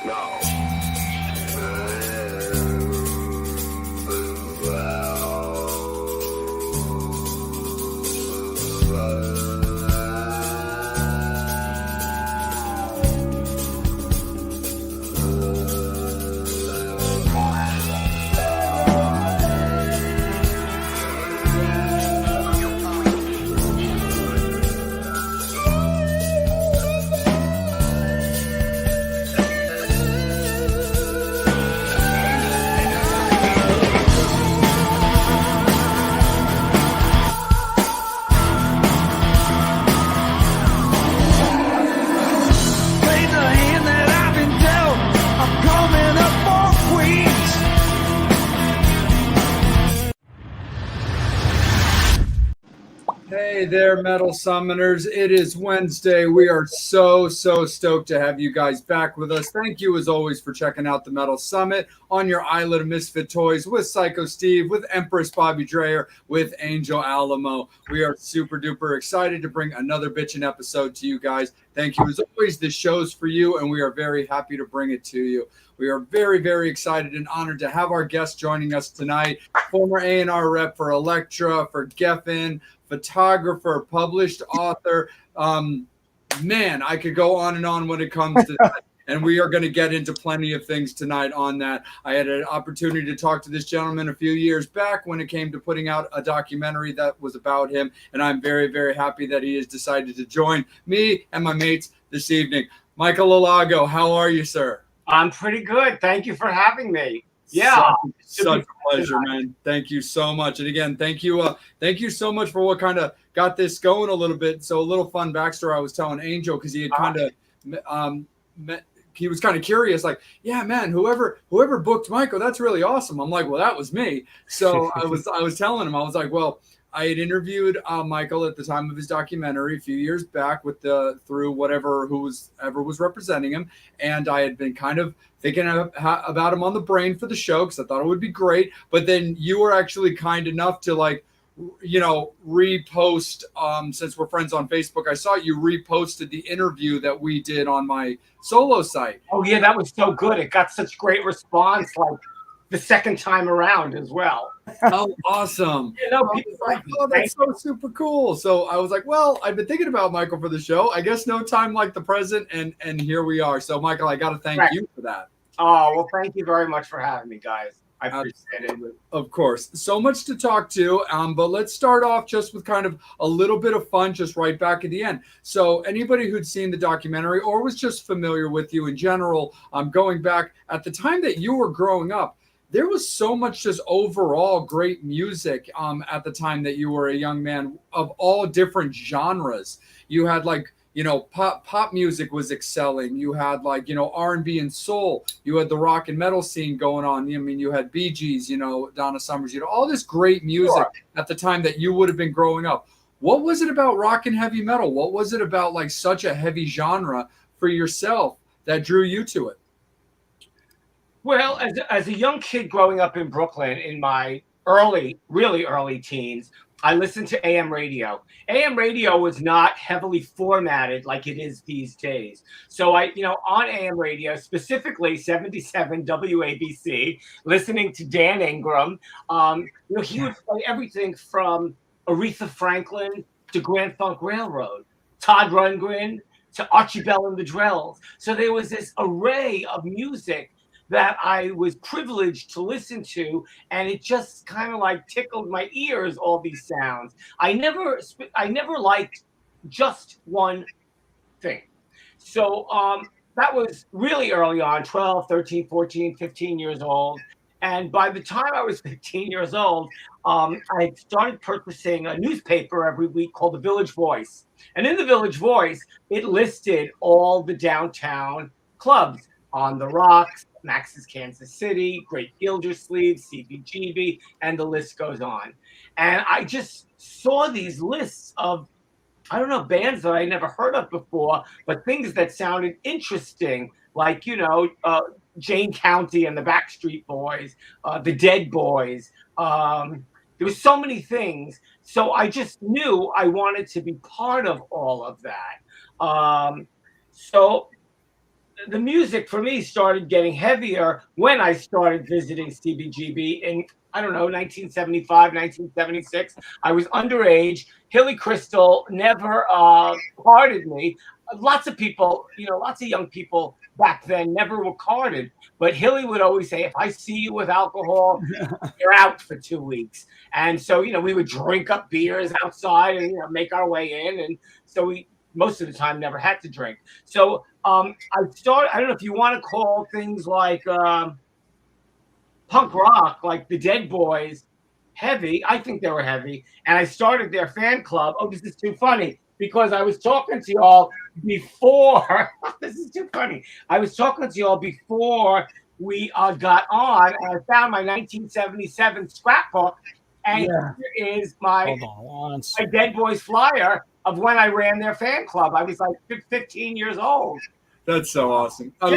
No. Hey there, Metal Summoners. It is Wednesday. We are so stoked to have you guys back with us. Thank you, as always, for checking out the Metal Summit on your island of misfit toys with Psycho Steve, with Empress Bobby Dreyer, with Angel Alamo. We are super duper excited to bring another bitchin' episode to you guys. Thank you, as always. This show's for you, and we are very happy to bring it to you. We are very excited and honored to have our guest joining us tonight. Former A&R rep for Elektra, for Geffen, photographer, published author. Man, I could go on and on when it comes to that. And we are going to get into plenty of things tonight on that. I had an opportunity to talk to this gentleman a few years back when it came to putting out a documentary that was about him. And I'm very happy that he has decided to join me and my mates this evening. Michael Alago, how are you, sir? I'm pretty good. Thank you for having me. Yeah. Such a pleasure, man. Thank you so much. And again, thank you so much for what kind of got this going a little bit. So a little fun backstory I was telling Angel, because he had kind of he was kind of curious, like, yeah, man, whoever booked Michael, that's really awesome. I'm like, well, that was me. So I was telling him, I was like, well, I had interviewed Michael at the time of his documentary a few years back through whoever was representing him, and I had been kind of thinking about him on the brain for the show because I thought it would be great. But then you were actually kind enough to, like, repost, since we're friends on Facebook. I saw you reposted the interview that we did on my solo site. Oh yeah, that was so good. It got such great response, like the second time around as well. Oh, awesome. People like, oh, that's so super cool. So I was like, well, I've been thinking about Michael for the show. I guess no time like the present, and here we are. So, Michael, I got to thank you for that. Oh, well, thank you very much for having me, guys. I appreciate it. Of course. So much to talk to, but let's start off just with kind of a little bit of fun just right back at the end. So anybody who'd seen the documentary or was just familiar with you in general, going back at the time that you were growing up, there was so much just overall great music at the time that you were a young man of all different genres. You had, like, pop music was excelling. You had, like, R&B and soul. You had the rock and metal scene going on. I mean, you had Bee Gees, Donna Summers, all this great music at the time that you would have been growing up. What was it about rock and heavy metal? What was it about, like, such a heavy genre for yourself that drew you to it? Well, as a young kid growing up in Brooklyn in my really early teens, I listened to AM radio. AM radio was not heavily formatted like it is these days. So on AM radio, specifically 77 WABC, listening to Dan Ingram, he would play everything from Aretha Franklin to Grand Funk Railroad, Todd Rundgren to Archie Bell and the Drells. So there was this array of music that I was privileged to listen to, and it just kind of like tickled my ears, all these sounds. I never liked just one thing. So that was really early on, 12, 13, 14, 15 years old. And by the time I was 15 years old, I started purchasing a newspaper every week called The Village Voice. And in The Village Voice, it listed all the downtown clubs: On the Rocks, Max's Kansas City, Great Gildersleeve, CBGB, and the list goes on. And I just saw these lists of, I don't know, bands that I never heard of before, but things that sounded interesting, like, Jane County and the Backstreet Boys, the Dead Boys. There was so many things. So I just knew I wanted to be part of all of that. So the music for me started getting heavier when I started visiting CBGB in, I don't know, 1975, 1976. I was underage. Hilly Crystal never carded me. Lots of people, lots of young people back then never were carded. But Hilly would always say, if I see you with alcohol, you're out for 2 weeks. And so, we would drink up beers outside and, make our way in. And so we most of the time never had to drink. So I don't know if you want to call things like punk rock, like the Dead Boys, heavy. I think they were heavy. And I started their fan club. Oh, this is too funny because I was talking to y'all before. This is too funny. I was talking to y'all before we got on, and I found my 1977 scrapbook, and here is my Dead Boys flyer of when I ran their fan club. I was like 15 years old. That's so awesome. I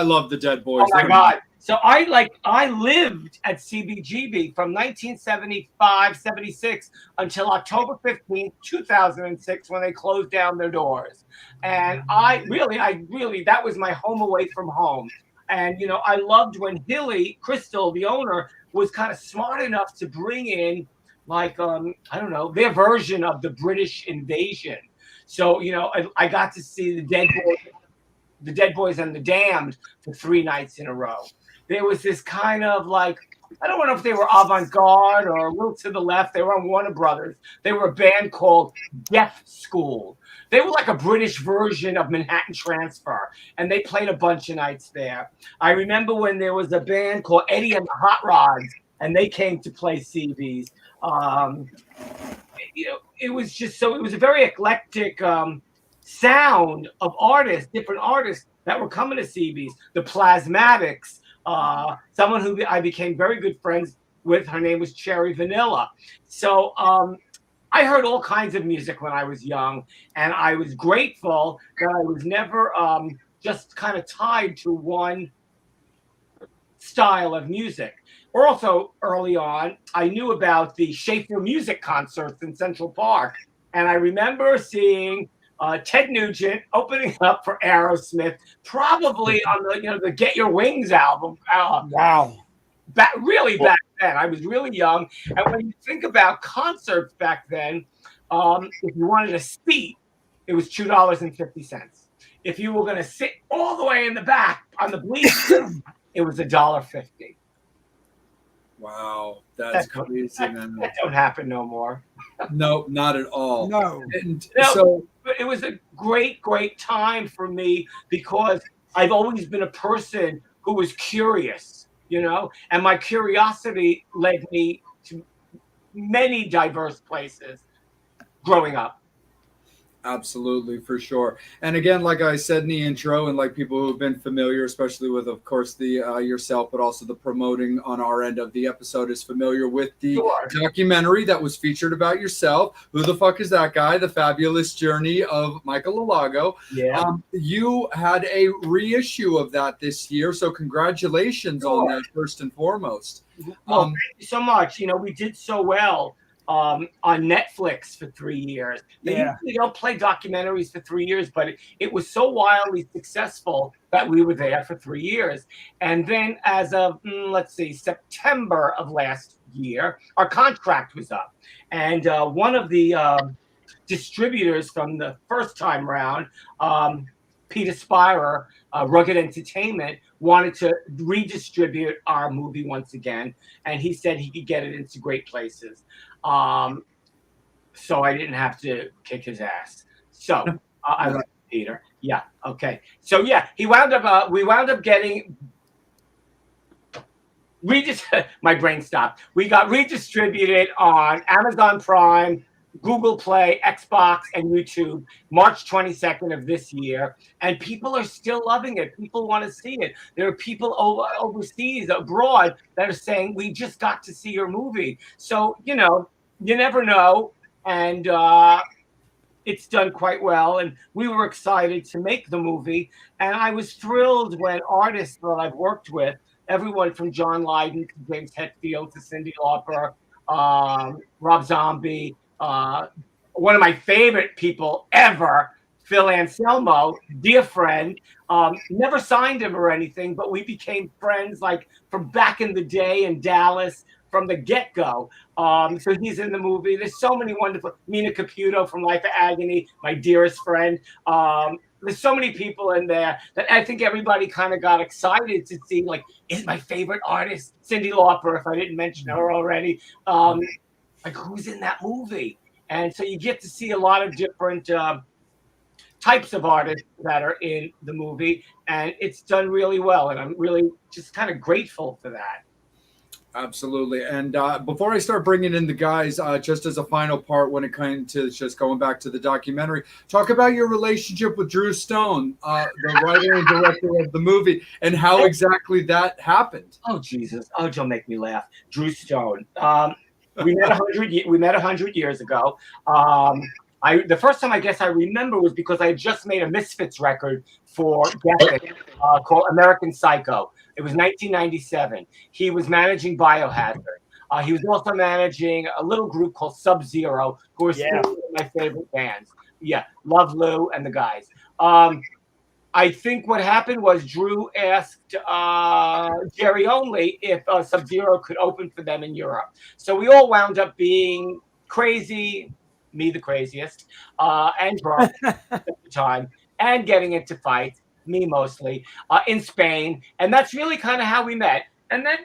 love the Dead Boys. Oh my God. So I lived at CBGB from 1975, 76 until October 15th, 2006, when they closed down their doors. And I really, that was my home away from home. And, I loved when Hilly Crystal, the owner, was kind of smart enough to bring in, like, I don't know, their version of the British invasion. So, I got to see the Dead Boys and the Damned for 3 nights in a row. There was this kind of like, I don't know if they were avant-garde or a little to the left. They were on Warner Brothers. They were a band called Deaf School. They were like a British version of Manhattan Transfer, and they played a bunch of nights there. I remember when there was a band called Eddie and the Hot Rods, and they came to play CBs. It was a very eclectic sound of artists, different artists that were coming to CBs. The Plasmatics, someone who I became very good friends with. Her name was Cherry Vanilla. So I heard all kinds of music when I was young, and I was grateful that I was never just kind of tied to one style of music. Also, early on, I knew about the Schaefer music concerts in Central Park, and I remember seeing Ted Nugent opening up for Aerosmith, probably on the Get Your Wings album. Wow. Really back then. I was really young. And when you think about concerts back then, if you wanted a seat, it was $2.50. If you were going to sit all the way in the back on the bleachers, it was $1.50. Wow, that's crazy, man. That don't happen no more. No, not at all. No. And so it was a great, great time for me because I've always been a person who was curious, and my curiosity led me to many diverse places growing up. Absolutely, for sure. And again, like I said in the intro, and like people who have been familiar, especially with, of course, the yourself, but also the promoting on our end of the episode, is familiar with the documentary that was featured about yourself. Who the fuck is that guy? The Fabulous Journey of Michael Alago. Yeah. You had a reissue of that this year, so congratulations on that, first and foremost. Well, thank you so much. We did so well on Netflix for 3 years. They usually don't play documentaries for 3 years, but it was so wildly successful that we were there for 3 years. And then as of, September of last year, our contract was up. And one of the distributors from the first time round, Peter Spirer, Rugged Entertainment, wanted to redistribute our movie once again. And he said he could get it into great places. So I didn't have to kick his ass. So I love Peter. Yeah. Okay. So yeah, we wound up getting my brain stopped. We got redistributed on Amazon Prime, Google Play, Xbox, and YouTube, March 22nd of this year. And people are still loving it. People want to see it. There are people overseas, abroad, that are saying, we just got to see your movie. So, you never know. And it's done quite well. And we were excited to make the movie. And I was thrilled when artists that I've worked with, everyone from John Lydon to James Hetfield to Cyndi Lauper, Rob Zombie, one of my favorite people ever, Phil Anselmo, dear friend. Never signed him or anything, but we became friends like from back in the day in Dallas from the get-go. So he's in the movie. There's so many wonderful. Mina Caputo from Life of Agony, my dearest friend. There's so many people in there that I think everybody kind of got excited to see, like, is my favorite artist Cyndi Lauper, if I didn't mention her already. Like, who's in that movie? And so you get to see a lot of different types of artists that are in the movie, and it's done really well. And I'm really just kind of grateful for that. Absolutely. And before I start bringing in the guys, just as a final part, when it comes to just going back to the documentary, talk about your relationship with Drew Stone, the writer and director of the movie, and how exactly that happened. Oh Jesus! Oh, don't make me laugh. Drew Stone. We met 100 years ago. The first time I guess I remember was because I just made a Misfits record for Geffen called American Psycho. It was 1997. He was managing Biohazard. He was also managing a little group called Sub-Zero, who are still one of my favorite bands. Yeah, love Lou and the guys. I think what happened was Drew asked Jerry Only if Sub-Zero could open for them in Europe. So we all wound up being crazy, me the craziest, and drunk at the time, and getting into fights, me mostly, in Spain. And that's really kind of how we met. And then,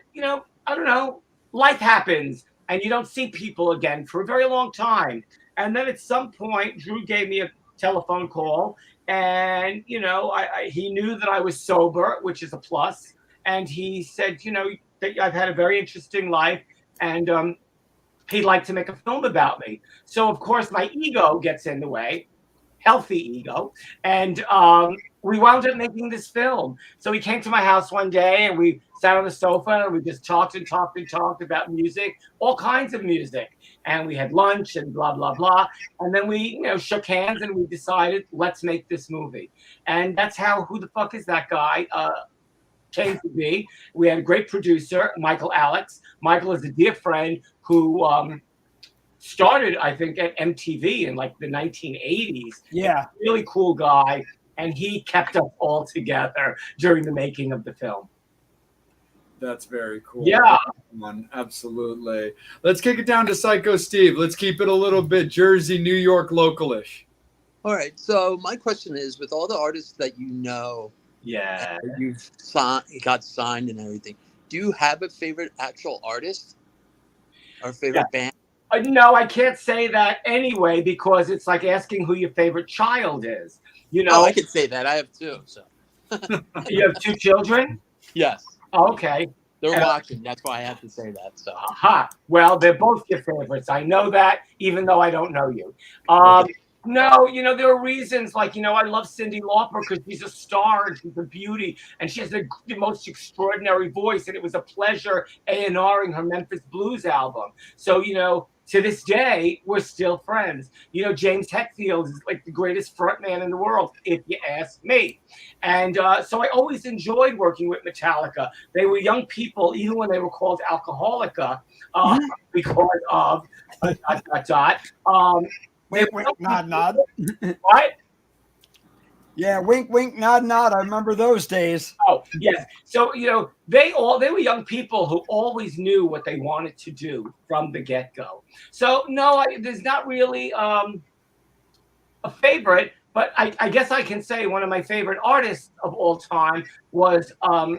I don't know, life happens and you don't see people again for a very long time. And then at some point, Drew gave me a telephone call, and he knew that I was sober, which is a plus. And he said, that I've had a very interesting life, and he'd like to make a film about me. So of course my ego gets in the way, healthy ego, and we wound up making this film. So he came to my house one day, and we sat on the sofa, and we just talked and talked and talked about music, all kinds of music. And we had lunch and blah, blah, blah. And then we, shook hands, and we decided, let's make this movie. And that's how Who the Fuck Is That Guy came to be. We had a great producer, Michael Alex. Michael is a dear friend who started, I think, at MTV in like the 1980s. Yeah. Really cool guy. And he kept us all together during the making of the film. That's very cool. Yeah. Absolutely. Let's kick it down to Psycho Steve. Let's keep it a little bit Jersey, New York, localish. All right. So my question is, with all the artists that you know, yeah, you've got signed and everything, do you have a favorite actual artist or favorite band? No, I can't say that anyway, because it's like asking who your favorite child is. I could say that. I have two. So you have two children? Yes. Okay. They're watching. That's why I have to say that. So. Aha. Well, they're both your favorites. I know that, even though I don't know you. No, there are reasons, like, I love Cyndi Lauper because she's a star and she's a beauty, and she has the most extraordinary voice, and it was a pleasure A&Ring her Memphis Blues album. So, to this day, we're still friends. James Hetfield is like the greatest frontman in the world, if you ask me. And so I always enjoyed working with Metallica. They were young people, even when they were called Alcoholica, because of ... Wink, wink, nod, nod. What? Yeah, wink, wink, nod, nod. I remember those days. Oh, yes. So, they were young people who always knew what they wanted to do from the get-go. So, no, there's not really a favorite, but I guess I can say one of my favorite artists of all time was a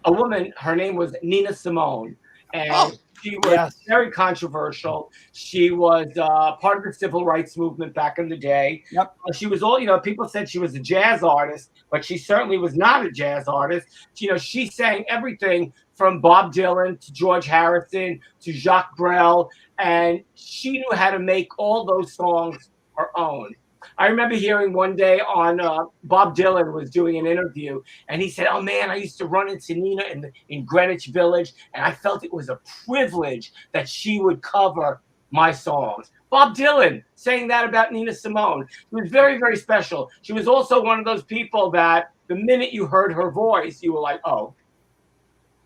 woman. Her name was Nina Simone. And she was very controversial. She was part of the civil rights movement back in the day. Yep. She was people said she was a jazz artist, but she certainly was not a jazz artist. She sang everything from Bob Dylan to George Harrison to Jacques Brel, and she knew how to make all those songs her own. I remember hearing one day on Bob Dylan was doing an interview, and he said, "Oh man, I used to run into Nina in Greenwich Village, and I felt it was a privilege that she would cover my songs." Bob Dylan saying that about Nina Simone. It was very, very special. She was also one of those people that the minute you heard her voice, you were like, "Oh."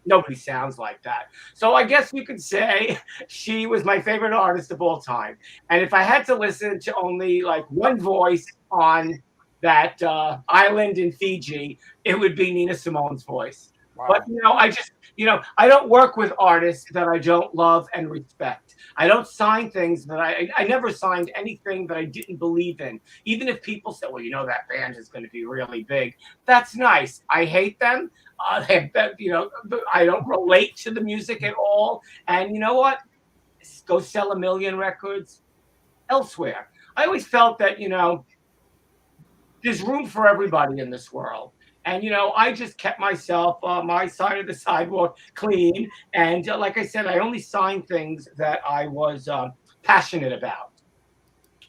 Nobody sounds like that. So I guess you could say she was my favorite artist of all time. And if I had to listen to only like one voice on that island in Fiji, it would be Nina Simone's voice. But Wow. I just I don't work with artists that I don't love and respect. I don't sign things that I never signed anything that I didn't believe in. Even if people say, well, that band is going to be really big. That's nice. I hate them. I don't relate to the music at all. And you know what? Go sell 1 million records elsewhere. I always felt that, there's room for everybody in this world. And, I just kept myself, my side of the sidewalk clean. And like I said, I only signed things that I was passionate about.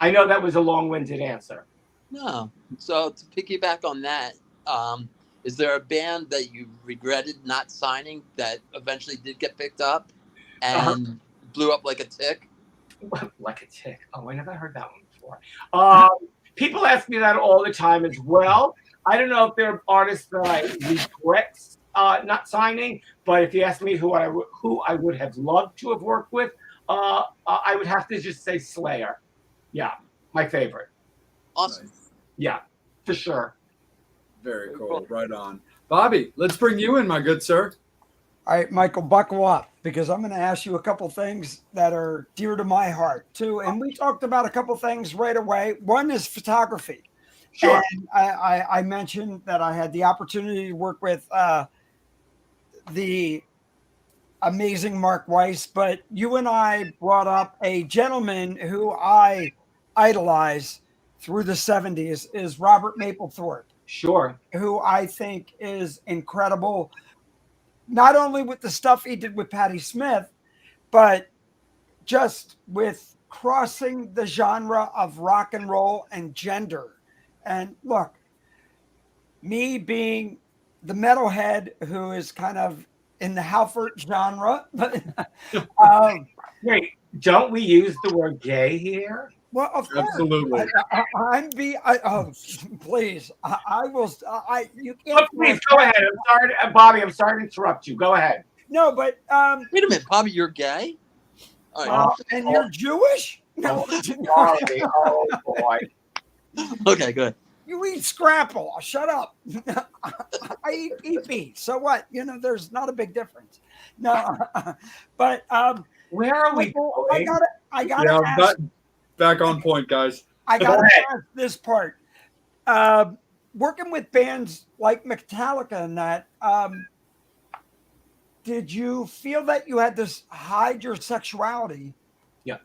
I know that was a long-winded answer. No. So to piggyback on that, is there a band that you regretted not signing that eventually did get picked up and blew up like a tick? Like a tick. Oh, I never heard that one before. People ask me that all the time as well. I don't know if there are artists that I regret not signing, but if you ask me who I would have loved to have worked with, I would have to just say Slayer. Yeah, my favorite. Awesome. Nice. Yeah, for sure. Very cool. Right on. Bobby, let's bring you in, my good sir. All right, Michael, buckle up because I'm going to ask you a couple things that are dear to my heart too. And we talked about a couple things right away. One is photography. Sure. And I mentioned that I had the opportunity to work with the amazing Mark Weiss, but you and I brought up a gentleman who I idolize through the 70s is Robert Mapplethorpe, Sure. who I think is incredible, not only with the stuff he did with Patti Smith, but just with crossing the genre of rock and roll and gender. And look, me being the metalhead who is kind of in the Halford genre, but Wait, don't we use the word gay here? well, of course, Absolutely. please, I will. You Oh, can't. please go ahead. I'm sorry, Bobby. I'm sorry to interrupt you. Go ahead. No, but Wait a minute, Bobby, you're gay? All right. and you're Jewish? No, Sorry. Oh boy. Okay, good. you eat scrapple. Shut up. I eat pee-pee. So what? There's not a big difference. No, but Where are we Michael, going? I gotta Yeah, ask. back on point, guys. I Go gotta ahead. ask this part. Working with bands like Metallica and that, did you feel that you had to hide your sexuality? Yeah.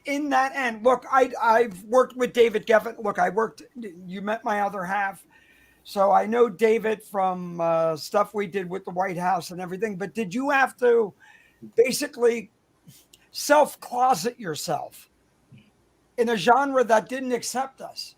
In that end, look, I've worked with David Geffen. Look, you met my other half. So I know David from stuff we did with the White House and everything. But did you have to basically self-closet yourself in a genre that didn't accept us?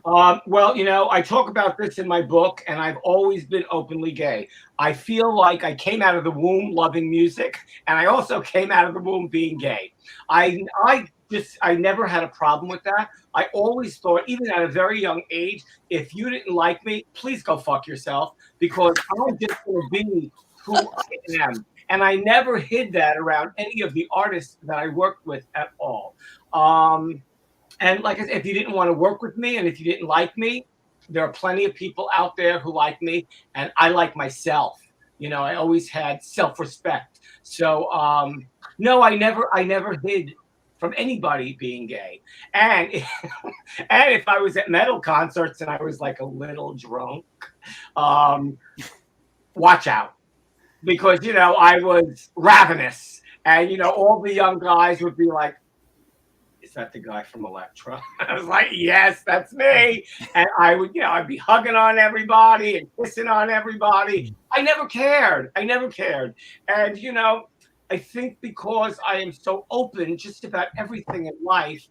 Well, I talk about this in my book, and I've always been openly gay. I feel like I came out of the womb loving music, and I also came out of the womb being gay. I never had a problem with that. I always thought, even at a very young age, if you didn't like me, please go fuck yourself, because I'm just going to be who I am. And I never hid that around any of the artists that I worked with at all. And like I said, if you didn't want to work with me and if you didn't like me, there are plenty of people out there who like me, and I like myself. I always had self-respect. So no, I never hid from anybody being gay. And and if I was at metal concerts and I was like a little drunk, watch out. Because I was ravenous. And all the young guys would be like, is that the guy from Elektra? I was like, yes, that's me. And I would, I'd be hugging on everybody and kissing on everybody. I never cared. And, I think because I am so open just about everything in life,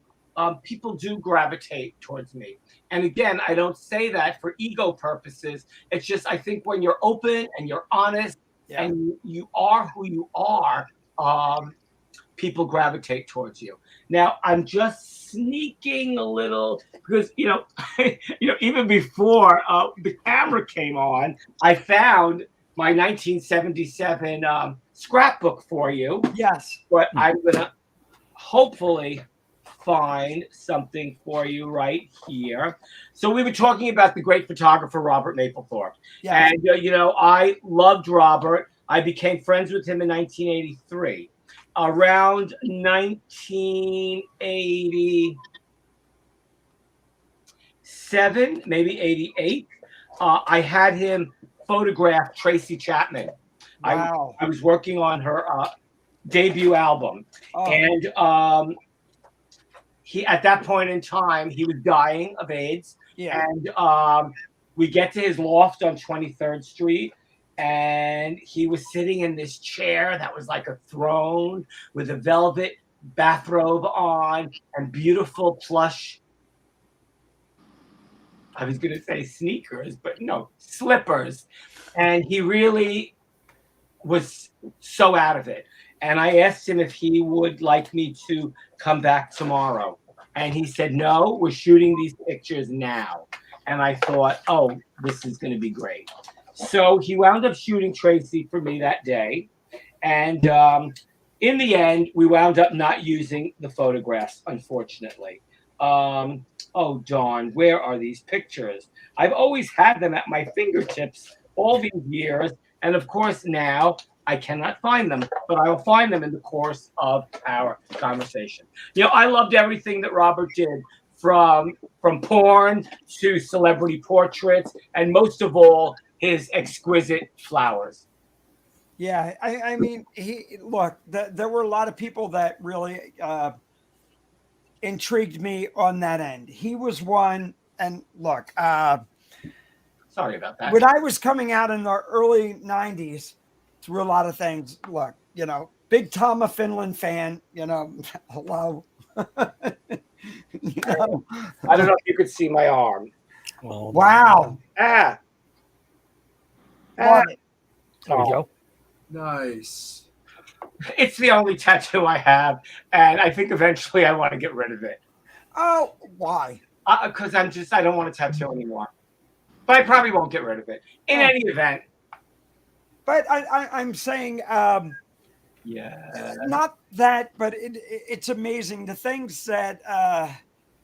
people do gravitate towards me. And again, I don't say that for ego purposes. It's just, I think when you're open and you're honest and you are who you are, people gravitate towards you. Now, I'm just sneaking a little because even before the camera came on, I found my 1977 scrapbook for you. Yes. But I'm gonna hopefully find something for you right here. So we were talking about the great photographer Robert Mapplethorpe, Yes. and I loved Robert. I became friends with him in 1983. Around 1987, maybe 88, I had him photograph Tracy Chapman. Wow. I was working on her debut album, Oh. and he at that point in time he was dying of AIDS, Yeah. and we get to his loft on 23rd Street, and he was sitting in this chair that was like a throne with a velvet bathrobe on and beautiful plush. I was going to say sneakers, but no, slippers. And he really was so out of it. And I asked him if he would like me to come back tomorrow. And he said, no, we're shooting these pictures now. And I thought, oh, this is going to be great. So he wound up shooting Tracy for me that day. And in the end, we wound up not using the photographs, unfortunately. Oh, darn, where are these pictures? I've always had them at my fingertips all these years. And of course, now I cannot find them, but I will find them in the course of our conversation. I loved everything that Robert did, from porn to celebrity portraits, and most of all, his exquisite flowers. Yeah, I mean, there were a lot of people that really intrigued me on that end. He was one, and look, sorry about that. When I was coming out in the early '90s, through a lot of things, look, big Tom of Finland fan, hello. I don't know if you could see my arm. Well, wow. Love it. There we go. Nice. It's the only tattoo I have, and I think eventually I want to get rid of it. Oh, why? Because I don't want a tattoo anymore. But I probably won't get rid of it. In any event. But I'm saying, yeah, not that, but it's amazing the things that,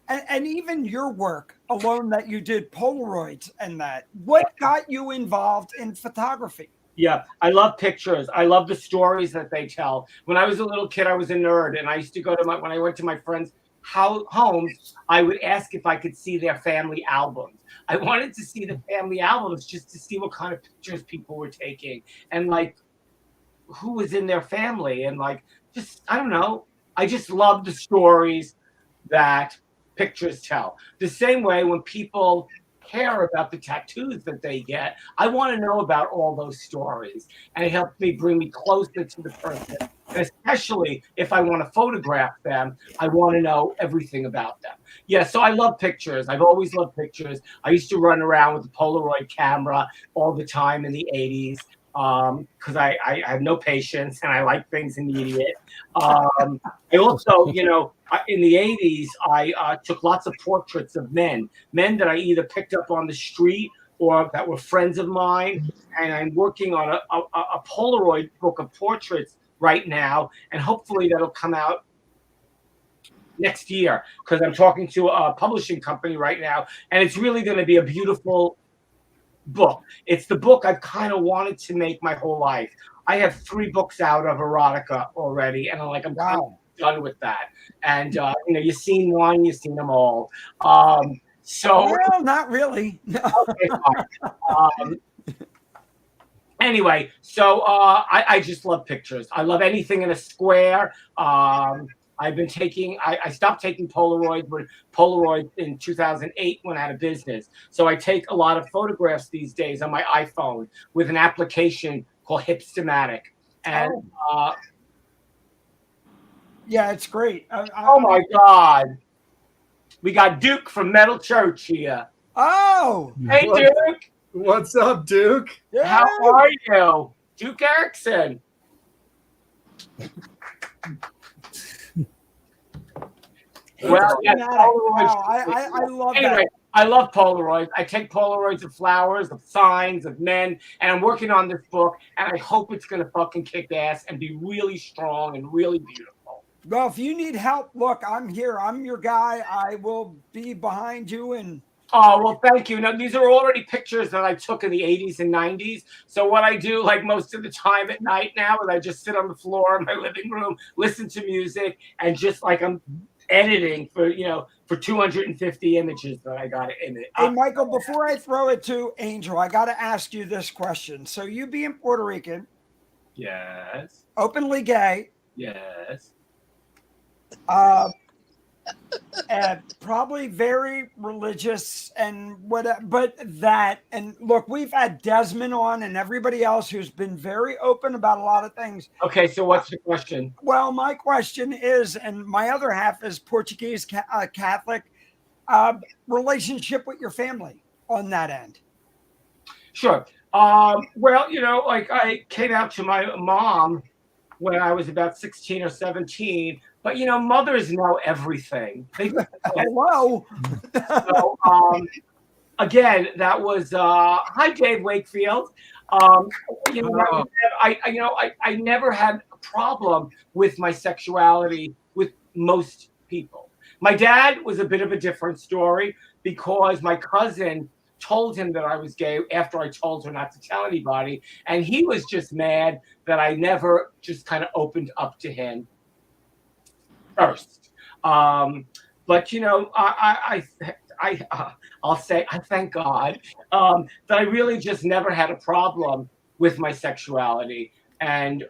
and even your work alone that you did Polaroids and that. What got you involved in photography? Yeah, I love pictures. I love the stories that they tell. When I was a little kid, I was a nerd, and I used to go to when I went to my friends' homes, I would ask if I could see their family albums. I wanted to see the family albums just to see what kind of pictures people were taking and like who was in their family, and like just I don't know. I just love the stories that pictures tell. The same way when people care about the tattoos that they get, I want to know about all those stories, and it helps me bring me closer to the person. And especially if I want to photograph them, I want to know everything about them. Yeah, so I love pictures. I've always loved pictures. I used to run around with a Polaroid camera all the time in the 80s because I have no patience and I like things immediate. I also, in the 80s, I took lots of portraits of men that I either picked up on the street or that were friends of mine. And I'm working on a Polaroid book of portraits right now, and hopefully that'll come out next year because I'm talking to a publishing company right now, and it's really going to be a beautiful book. It's the book I've kind of wanted to make my whole life. I have 3 books out of erotica already, and I'm kind of done with that. And you've seen one, you've seen them all. So well, not really. Okay, fine. Anyway, so I just love pictures. I love anything in a square. I've been taking, I stopped taking Polaroids when Polaroid in 2008 went out of business. So I take a lot of photographs these days on my iPhone with an application called Hipstamatic. And yeah, it's great. Oh my God. We got Duke from Metal Church here. Oh. Hey, Duke. What's up, Duke? Yeah. How are you? Duke Erickson. Well, yes, Polaroids. Wow, I love Anyway, that. I love Polaroids. I take Polaroids of flowers, of signs, of men, and I'm working on this book, and I hope it's gonna fucking kick ass and be really strong and really beautiful. Well, if you need help, look, I'm here. I'm your guy. I will be behind you. And Oh, well, thank you. Now, these are already pictures that I took in the 80s and 90s. So what I do, like most of the time at night now, is I just sit on the floor in my living room, listen to music, and just like I'm editing for 250 images that I got in it. hey, Michael, before I throw it to Angel, I got to ask you this question. So, you being Puerto Rican, Yes. openly gay, Yes. and probably very religious and whatever, but that, and look, we've had Desmond on and everybody else who's been very open about a lot of things. Okay, so what's the question? Well, my question is, and my other half is Portuguese Catholic, relationship with your family on that end. Sure. Well, like I came out to my mom when I was about 16 or 17, but mothers know everything. Hello. So, again, that was hi Dave Wakefield. I never had a problem with my sexuality with most people. My dad was a bit of a different story because my cousin told him that I was gay after I told her not to tell anybody, and he was just mad that I never just kind of opened up to him first. But I'll say I thank God that I really just never had a problem with my sexuality, and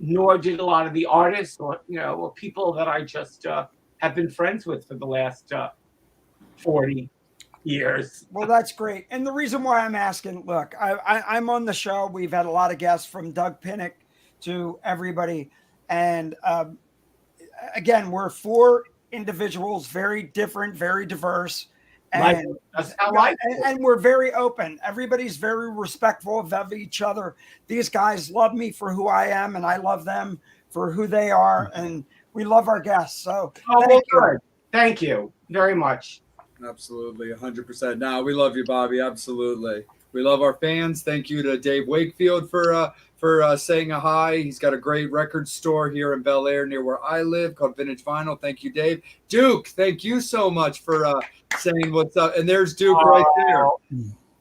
nor did a lot of the artists or people that I just have been friends with for the last 40 years. Well, that's great. And the reason why I'm asking, look, I'm on the show. We've had a lot of guests from Doug Pinnick to everybody. And again, we're four individuals, very different, very diverse. And, and we're very open. Everybody's very respectful of each other. These guys love me for who I am, and I love them for who they are. And we love our guests. So Thank you very much. Absolutely, 100%. No, we love you, Bobby. Absolutely. We love our fans. Thank you to Dave Wakefield for saying a hi. He's got a great record store here in Bel Air near where I live called Vintage Vinyl. Thank you, Dave. Duke, thank you so much for saying what's up. And there's Duke right there.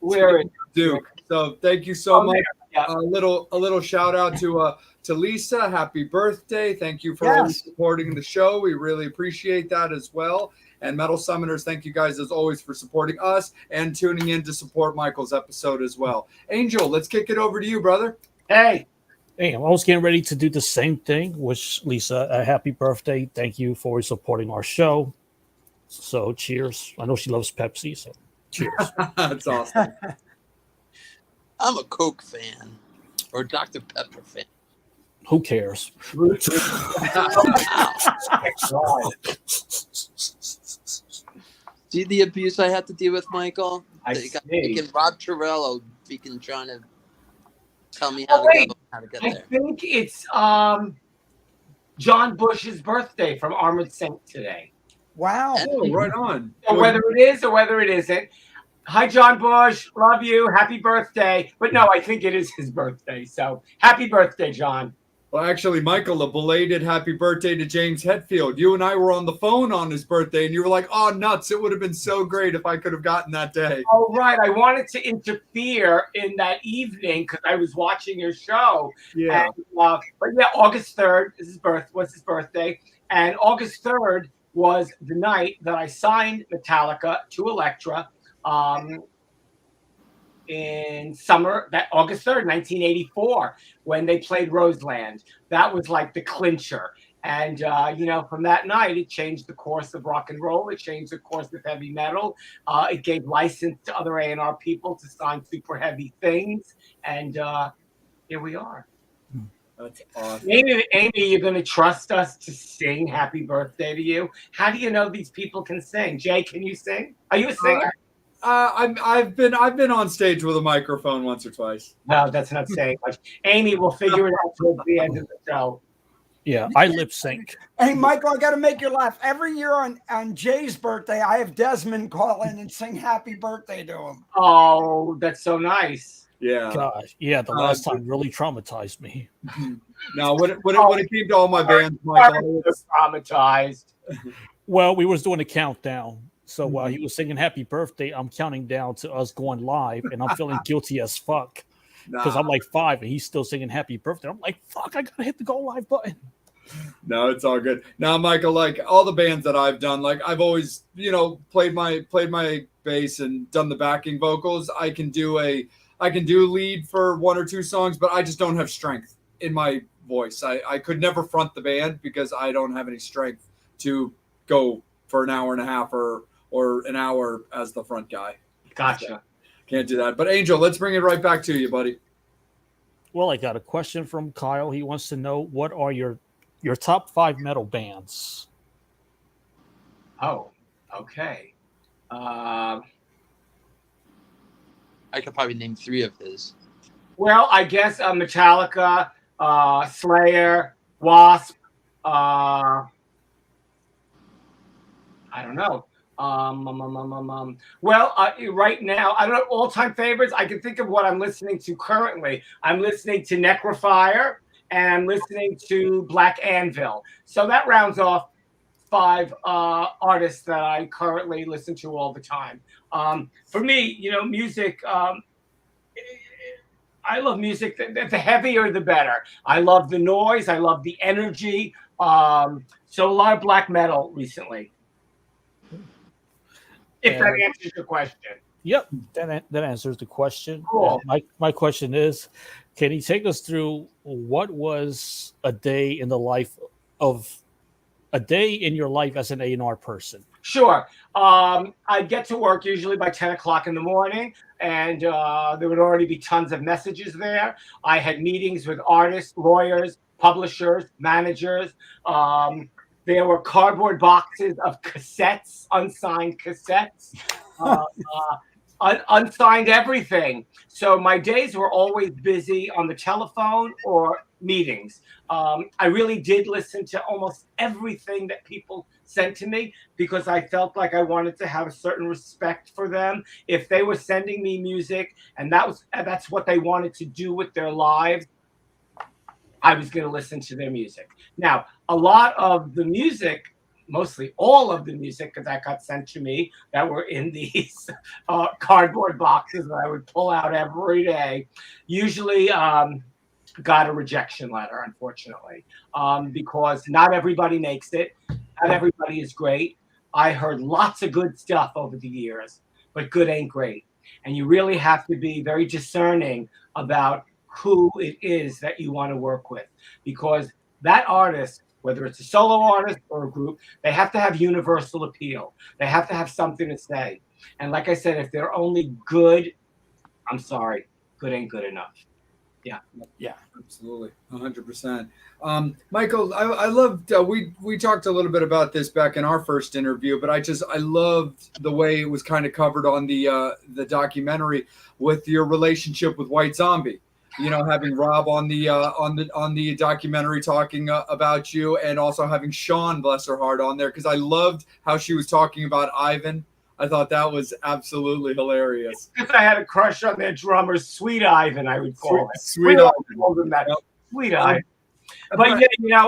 Where is Duke? So thank you so much. Yeah. A little shout out to Lisa. Happy birthday. Thank you for always supporting the show. We really appreciate that as well. And Metal Summoners, thank you guys as always for supporting us and tuning in to support Michael's episode as well. Angel, let's kick it over to you, brother. Hey, I was getting ready to do the same thing. Wish Lisa a happy birthday. Thank you for supporting our show. So cheers. I know she loves Pepsi, so cheers. That's awesome. I'm a Coke fan or Dr. Pepper fan. Who cares? See the abuse I had to deal with, Michael? I got Rob Torello freaking trying to tell me how to get there. I think it's John Bush's birthday from Armored Saint today. Wow. Oh, right on. So whether it is or whether it isn't. Hi, John Bush. Love you. Happy birthday. But no, I think it is his birthday. So happy birthday, John. Well, actually, Michael, a belated happy birthday to James Hetfield. You and I were on the phone on his birthday, and you were like, oh, nuts. It would have been so great if I could have gotten that day. Oh, right. I wanted to interfere in that evening because I was watching your show. Yeah. And, but yeah, August 3rd was his birthday. And August 3rd was the night that I signed Metallica to Elektra in summer, that August 3rd, 1984, when they played Roseland. That was like the clincher. And, from that night, it changed the course of rock and roll. It changed the course of heavy metal. It gave license to other A&R people to sign super heavy things. And here we are. That's awesome. Amy, you're going to trust us to sing happy birthday to you? How do you know these people can sing? Jay, can you sing? Are you a singer? I've been on stage with a microphone once or twice. No, that's not saying much. Amy, we'll figure it out towards the end of the show. Yeah, I lip sync. Hey, Michael, I got to make you laugh. Every year on Jay's birthday, I have Desmond call in and sing happy birthday to him. Oh, that's so nice. Yeah. Gosh, yeah, the last time really traumatized me. Now, when it came to all my bands, Michael, Traumatized. Well, we was doing a countdown. So while he was singing happy birthday, I'm counting down to us going live, and I'm feeling guilty as fuck. Because I'm like 5 and he's still singing happy birthday. I'm like, fuck, I gotta hit the go live button. No, it's all good. Now, Michael, like all the bands that I've done, like I've always, played my bass and done the backing vocals. I can do lead for 1 or 2 songs, but I just don't have strength in my voice. I could never front the band because I don't have any strength to go for an hour and a half or an hour as the front guy. Gotcha. So, can't do that. But Angel, let's bring it right back to you, buddy. Well, I got a question from Kyle. He wants to know, what are your top 5 metal bands? Oh, okay. I could probably name 3 of his. Well, I guess Metallica, Slayer, Wasp. I don't know. Well, right now, I don't know all-time favorites. I can think of what I'm listening to currently. I'm listening to Necrofire, and I'm listening to Black Anvil. So that rounds off 5 artists that I currently listen to all the time. For me, music. I love music. The heavier, the better. I love the noise. I love the energy. So a lot of black metal recently. If that answers your question. Yep, that answers the question. Cool. My question is, can you take us through what was a day in your life as an A&R person? Sure. I'd get to work usually by 10 o'clock in the morning, and there would already be tons of messages there. I had meetings with artists, lawyers, publishers, managers. There were cardboard boxes of cassettes, unsigned cassettes, unsigned everything. So my days were always busy on the telephone or meetings. I really did listen to almost everything that people sent to me because I felt like I wanted to have a certain respect for them. If they were sending me music and that's what they wanted to do with their lives, I was going to listen to their music. Now, a lot of the music, mostly all of the music that got sent to me that were in these cardboard boxes that I would pull out every day, usually got a rejection letter, unfortunately, because not everybody makes it. Not everybody is great. I heard lots of good stuff over the years, but good ain't great. And you really have to be very discerning about who it is that you want to work with, because that artist, whether it's a solo artist or a group, they have to have universal appeal. They have to have something to say. And like I said, if they're only good, I'm sorry, good ain't good enough. Yeah, absolutely, 100%. Michael, I loved. We talked a little bit about this back in our first interview, but I loved the way it was kind of covered on the documentary with your relationship with White Zombie. Having Rob on the documentary talking about you, and also having Sean, bless her heart, on there, because I loved how she was talking about Ivan. I thought that was absolutely hilarious. Because I had a crush on their drummer, Sweet Ivan, I would call him. Sweet Ivan. Called him that. Yep. Sweet Ivan. But yeah,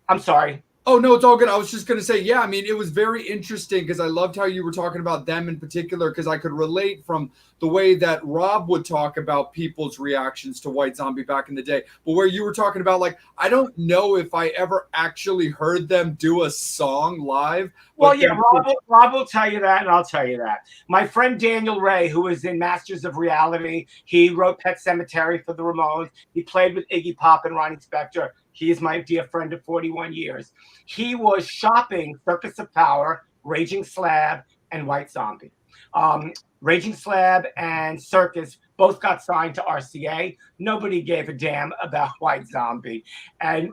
I'm sorry. Oh, no, it's all good. I was just going to say, yeah, I mean, it was very interesting because I loved how you were talking about them in particular, because I could relate from the way that Rob would talk about people's reactions to White Zombie back in the day. But where you were talking about, like, I don't know if I ever actually heard them do a song live. Well, yeah, Rob will tell you that, and I'll tell you that. My friend Daniel Ray, who was in Masters of Reality, he wrote Pet Sematary for the Ramones. He played with Iggy Pop and Ronnie Spector. He is my dear friend of 41 years. He was shopping Circus of Power, Raging Slab, and White Zombie. Raging Slab and Circus both got signed to RCA. Nobody gave a damn about White Zombie. And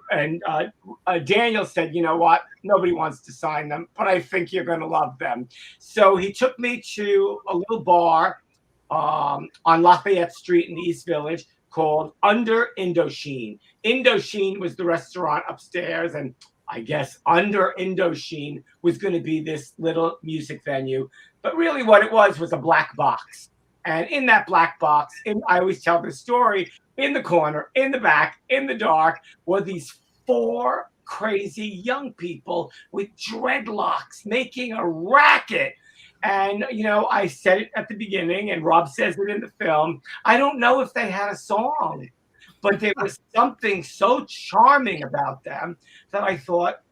Daniel said, you know what? Nobody wants to sign them, but I think you're going to love them. So he took me to a little bar on Lafayette Street in the East Village called Under Indochine. Indochine was the restaurant upstairs, and I guess Under Indochine was going to be this little music venue. But really, what it was a black box. And in that black box, I always tell this story, in the corner, in the back, in the dark, were these 4 crazy young people with dreadlocks making a racket. And, I said it at the beginning, and Rob says it in the film. I don't know if they had a song, but there was something so charming about them that I thought,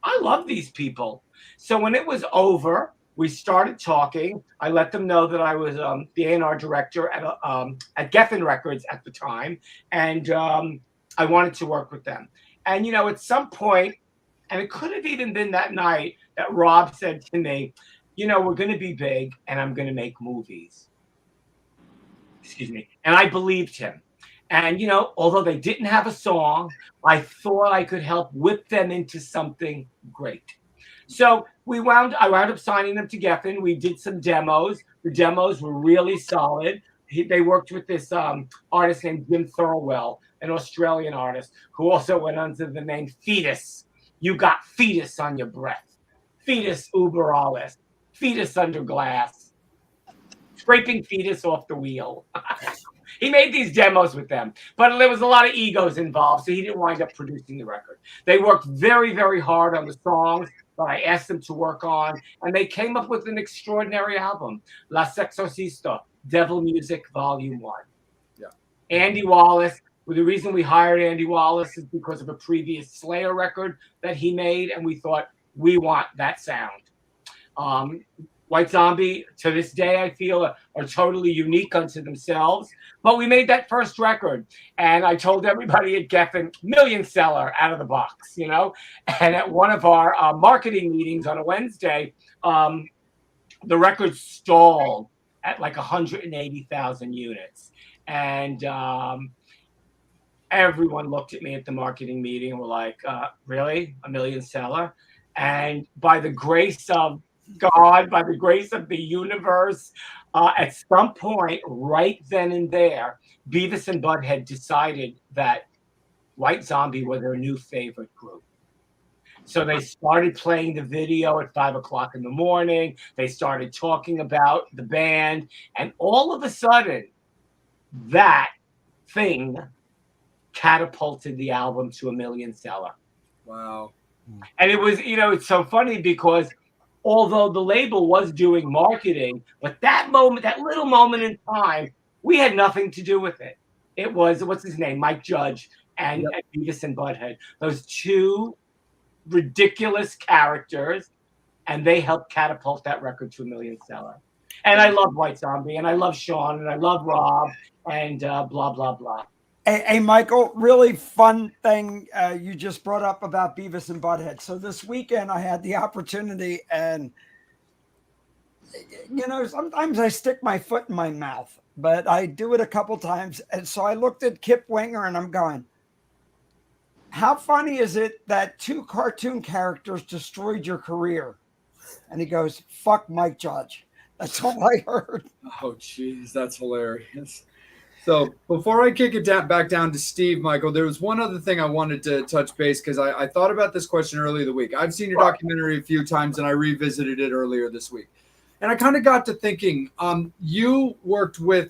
I love these people. So when it was over, we started talking. I let them know that I was the A&R director at Geffen Records at the time, and I wanted to work with them. And, at some point, and it could have even been that night, that Rob said to me, we're going to be big, and I'm going to make movies. Excuse me. And I believed him. And, although they didn't have a song, I thought I could help whip them into something great. So I wound up signing them to Geffen. We did some demos. The demos were really solid. They worked with this artist named Jim Thirlwell, an Australian artist who also went under the name Fetus. You got fetus on your breath. Fetus uber alles. Fetus under glass. Scraping fetus off the wheel. He made these demos with them, but there was a lot of egos involved, so he didn't wind up producing the record. They worked very, very hard on the songs that I asked them to work on, and they came up with an extraordinary album, La Sexorcista, Devil Music Volume 1. Yeah. Andy Wallace, well, the reason we hired Andy Wallace is because of a previous Slayer record that he made, and we thought, we want that sound. White Zombie, to this day, I feel are totally unique unto themselves. But we made that first record, and I told everybody at Geffen, million seller out of the box, And at one of our marketing meetings on a Wednesday, the record stalled at like 180,000 units. And everyone looked at me at the marketing meeting and were like, really? A million seller? And by the grace of God, by the grace of the universe, at some point, right then and there, Beavis and Butthead decided that White Zombie were their new favorite group. So they started playing the video at 5 o'clock in the morning. They started talking about the band. And all of a sudden, that thing catapulted the album to a million seller. Wow. And it was, it's so funny because although the label was doing marketing, but that little moment in time, we had nothing to do with it. It was, what's his name? Mike Judge and Beavis and Butthead. Those 2 ridiculous characters, and they helped catapult that record to a million seller. And I love White Zombie, and I love Sean, and I love Rob, and blah, blah, blah. Hey, Michael, really fun thing you just brought up about Beavis and Butthead. So this weekend I had the opportunity, and, sometimes I stick my foot in my mouth, but I do it a couple times. And so I looked at Kip Winger and I'm going, how funny is it that 2 cartoon characters destroyed your career? And he goes, fuck Mike Judge. That's all I heard. Oh, geez, that's hilarious. So before I kick it back down to Steve, Michael, there was one other thing I wanted to touch base because I thought about this question earlier the week. I've seen your documentary a few times, and I revisited it earlier this week. And I kind of got to thinking, you worked with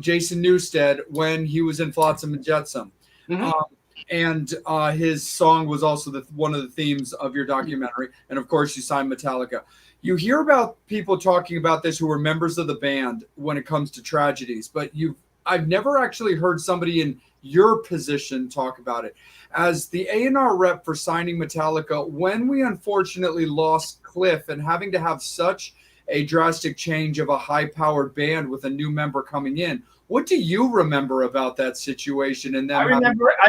Jason Newsted when he was in Flotsam and Jetsam. Mm-hmm. And his song was also one of the themes of your documentary. And, of course, you signed Metallica. You hear about people talking about this who were members of the band when it comes to tragedies, but I've never actually heard somebody in your position talk about it. As the A&R rep for signing Metallica, when we unfortunately lost Cliff and having to have such a drastic change of a high-powered band with a new member coming in, what do you remember about that situation? And then I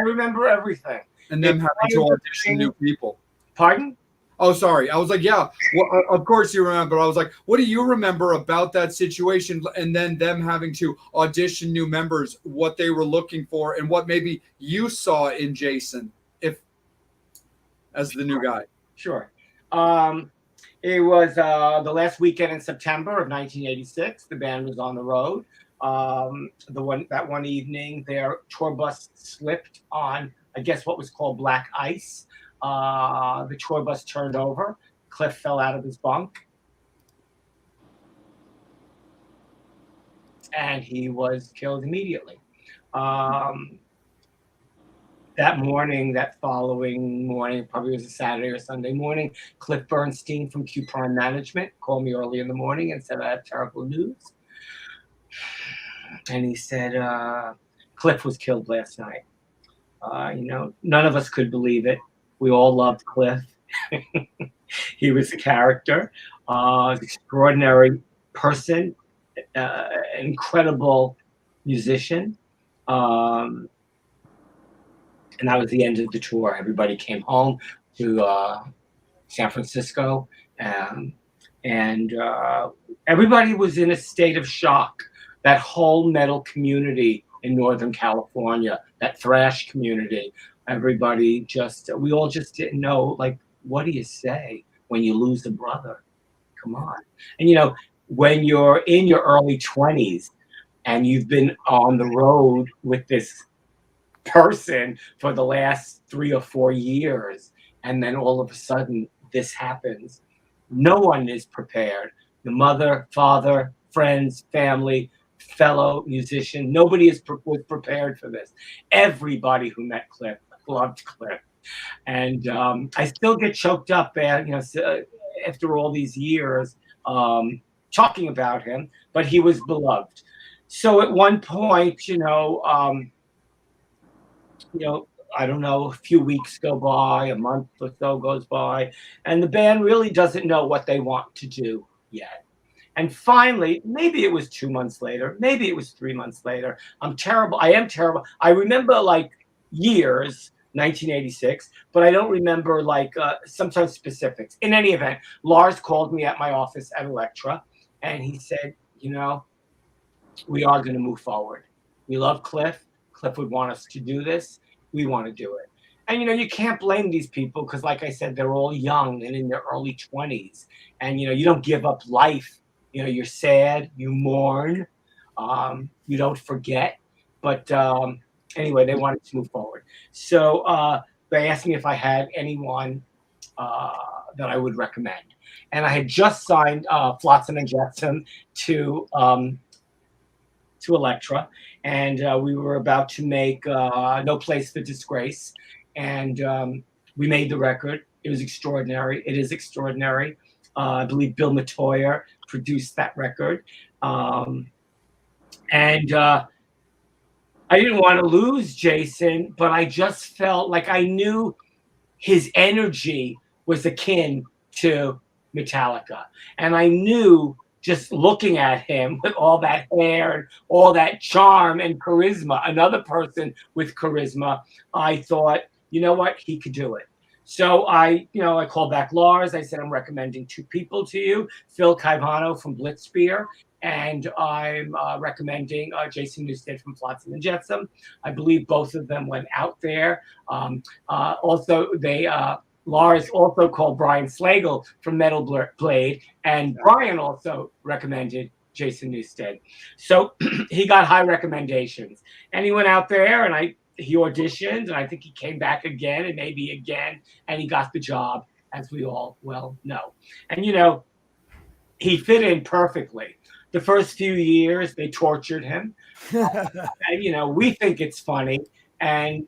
remember everything. And them having to audition new people. Pardon? Oh, sorry. I was like, yeah, well, of course you remember. But I was like, what do you remember about that situation? And then them having to audition new members, what they were looking for, and what maybe you saw in Jason as the new guy. Sure. It was the last weekend in September of 1986. The band was on the road. That one evening, their tour bus slipped on, I guess, what was called black ice. The tour bus turned over. Cliff fell out of his bunk, and he was killed immediately. That following morning, probably was a Saturday or Sunday morning, Cliff Bernstein from Q Prime Management called me early in the morning and said, I have terrible news. And he said, Cliff was killed last night. None of us could believe it. We all loved Cliff. He was a character, extraordinary person, incredible musician. And that was the end of the tour. Everybody came home to San Francisco, and everybody was in a state of shock. That whole metal community in Northern California, that thrash community, we all just didn't know, like, what do you say when you lose a brother? Come on. And, when you're in your early 20s and you've been on the road with this person for the last 3 or 4 years, and then all of a sudden this happens, no one is prepared. The mother, father, friends, family, fellow musician, nobody was prepared for this. Everybody who met Cliff loved Cliff, and I still get choked up after all these years talking about him, but he was beloved. So at one point, I don't know, a few weeks go by, a month or so goes by, and the band really doesn't know what they want to do yet. And finally, maybe it was 2 months later, maybe it was 3 months later. I am terrible. I remember like years, 1986, but I don't remember sometimes specifics. In any event, Lars called me at my office at Elektra, and he said, we are going to move forward. We love Cliff. Cliff would want us to do this. We want to do it. And, you can't blame these people because, like I said, they're all young and in their early 20s. And, you don't give up life. You're sad. You mourn. You don't forget. But anyway, they wanted to move forward. So they asked me if I had anyone that I would recommend. And I had just signed Flotsam and Jetsam to Elektra, and we were about to make No Place for Disgrace, and we made the record. It was extraordinary. It is extraordinary. I believe Bill Matoyer produced that record, and I didn't want to lose Jason, but I just felt like I knew his energy was akin to Metallica, and I knew, just looking at him with all that hair and all that charm and charisma, another person with charisma, I thought, you know what, he could do it. So I called back Lars. I said, I'm recommending 2 people to you, Phil Caivano from Blitzspear, and I'm recommending Jason Newsted from Flotsam and Jetsam. I believe both of them went out there. Also, Lars also called Brian Slagle from Metal Blade, and Brian also recommended Jason Newsted. So he got high recommendations. And he went out there, and he auditioned, and I think he came back again and maybe again, and he got the job, as we all well know. And, he fit in perfectly. The first few years, they tortured him. And, we think it's funny, and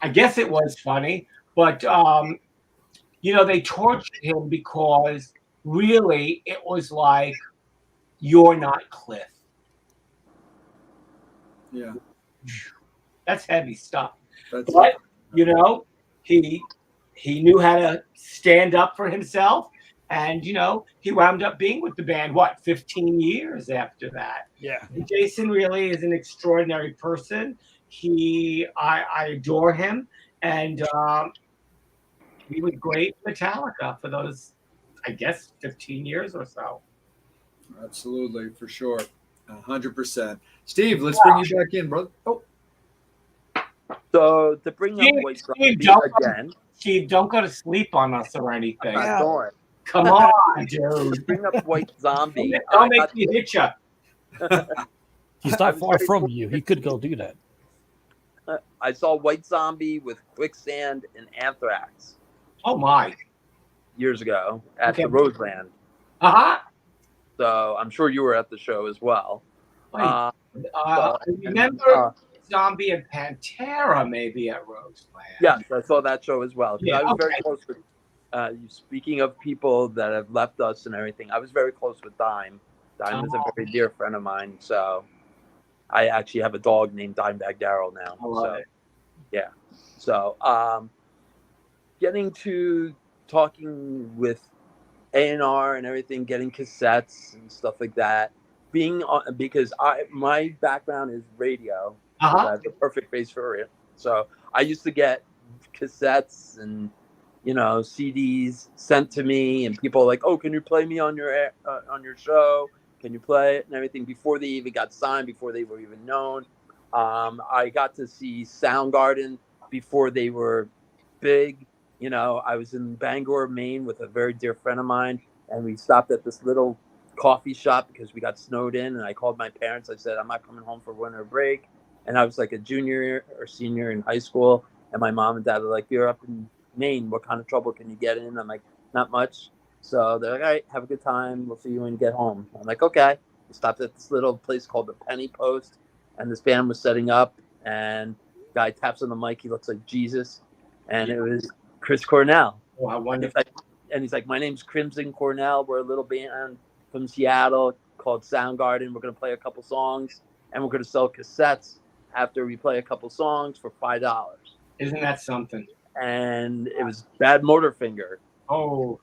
I guess it was funny, but they tortured him because really it was like, you're not Cliff. Yeah. That's heavy stuff. But he knew how to stand up for himself, and he wound up being with the band 15 years after that. Yeah. And Jason really is an extraordinary person. I adore him, and he was great Metallica for those, I guess, 15 years or so. Absolutely, for sure. 100%. Steve, let's bring you back in, brother. Oh. So to bring up White Zombie again. Steve, don't go to sleep on us or anything. I'm not going. Come on, dude. To bring up White Zombie. Don't make me hit you. He's I not was far very from you. He could go do that. I saw White Zombie with Quicksand and Anthrax Oh my. years ago at Okay. the Roseland. Uh-huh. So I'm sure you were at the show as well. Wait. Uh, I remember Zombie and Pantera maybe at Roseland. Yes, I saw that show as well. Yeah, I was very okay. close with. Speaking of people that have left us and everything, I was very close with Dime. Dime is a very dear friend of mine. So I actually have a dog named Dimebag Darrell now. I love it. Yeah. So getting to talking with A&R and everything, getting cassettes and stuff like that. Being on, because my background is radio. Uh-huh. I have the perfect face for it. So I used to get cassettes and CDs sent to me, and people like, "Oh, can you play me on your show? Can you play it?" and everything before they even got signed, before they were even known. I got to see Soundgarden before they were big. I was in Bangor, Maine, with a very dear friend of mine, and we stopped at this little coffee shop because we got snowed in. And I called my parents. I said, "I'm not coming home for winter break," and I was like a junior or senior in high school. And my mom and dad were like, "You're up in Maine. What kind of trouble can you get in?" I'm like, "Not much." So they're like, "All right, have a good time. We'll see you when you get home." I'm like, "Okay." We stopped at this little place called the Penny Post, and this band was setting up. And guy taps on the mic. He looks like Jesus, and it was Chris Cornell. Oh, I wonder. And he's like, "My name's Crimson Cornell. We're a little band from Seattle called Soundgarden. We're going to play a couple songs, and we're going to sell cassettes after we play a couple songs for $5. Isn't that something? And it was Bad Motorfinger. Oh.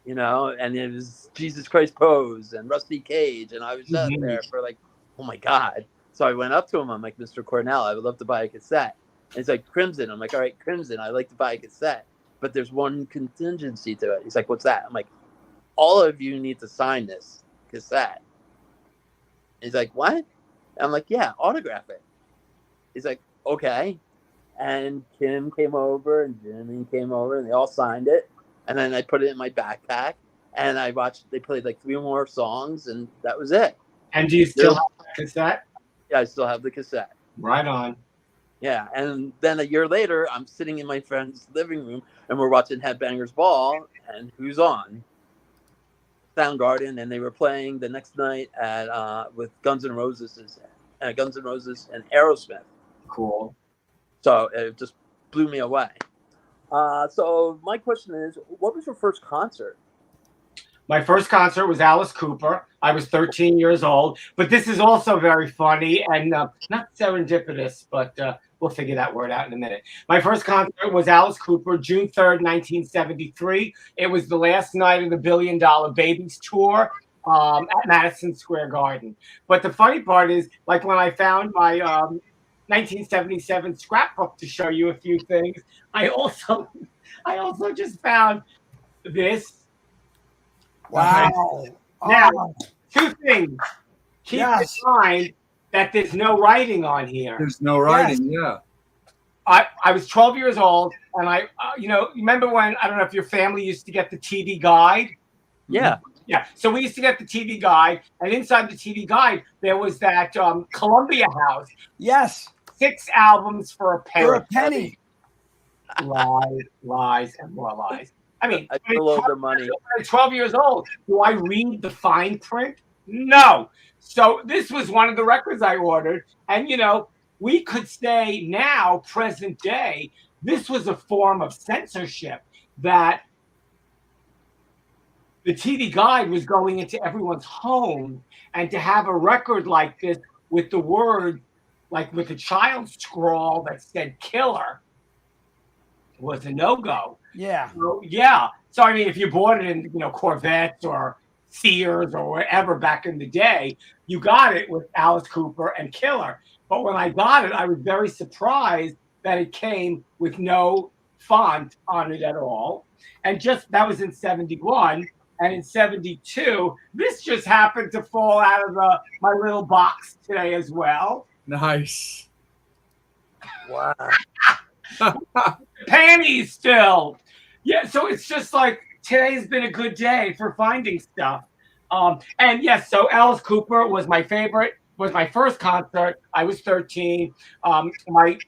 And it was Jesus Christ Pose and Rusty Cage. And I was up there for like, oh my God. So I went up to him. I'm like, "Mr. Cornell, I would love to buy a cassette." And he's like, "Crimson." I'm like, "All right, Crimson, I'd like to buy a cassette. But there's one contingency to it." He's like, "What's that?" I'm like, "All of you need to sign this cassette." He's like, "What?" I'm like, "Yeah, autograph it." He's like, "Okay." And Kim came over and Jimmy came over and they all signed it. And then I put it in my backpack and I watched, they played like 3 more songs and that was it. And do you still have that cassette? Yeah, I still have the cassette. Right on. Yeah. And then a year later, I'm sitting in my friend's living room and we're watching Headbangers Ball. And who's on? Soundgarden. And they were playing the next night at with Guns N' Roses and Aerosmith. Cool. So it just blew me away. So my question is, what was your first concert? My first concert was Alice Cooper. I was 13 years old. But this is also very funny and not serendipitous, but we'll figure that word out in a minute. My first concert was Alice Cooper, June 3rd, 1973. It was the last night of the $1 Billion Babies tour at Madison Square Garden. But the funny part is, like when I found my 1977 scrapbook to show you a few things, I also just found this. Wow. Now, 2 things. Keep in mind that there's no writing on here. There's no writing, yeah. I was 12 years old, and I remember when, I don't know if your family used to get the TV guide? Yeah. Yeah. So we used to get the TV guide, and inside the TV guide, there was that Columbia House. Yes. 6 albums for a penny. For a penny. Lies, and more lies. I mean, I still owe the money. I'm 12 years old. Do I read the fine print? No. So this was one of the records I ordered. And, we could say now, present day, this was a form of censorship that the TV guide was going into everyone's home. And to have a record like this with the word, like with a child scrawl that said killer, was a no-go. Yeah. So I mean, if you bought it in Corvettes or Sears or wherever back in the day, you got it with Alice Cooper and Killer. But when I got it, I was very surprised that it came with no font on it at all. And that was in 71. And in 72, this just happened to fall out of my little box today as well. Nice. Wow. Panties still. Yeah, so it's just like today's been a good day for finding stuff. And yes, so Alice Cooper was my favorite was my first concert. I was 13. My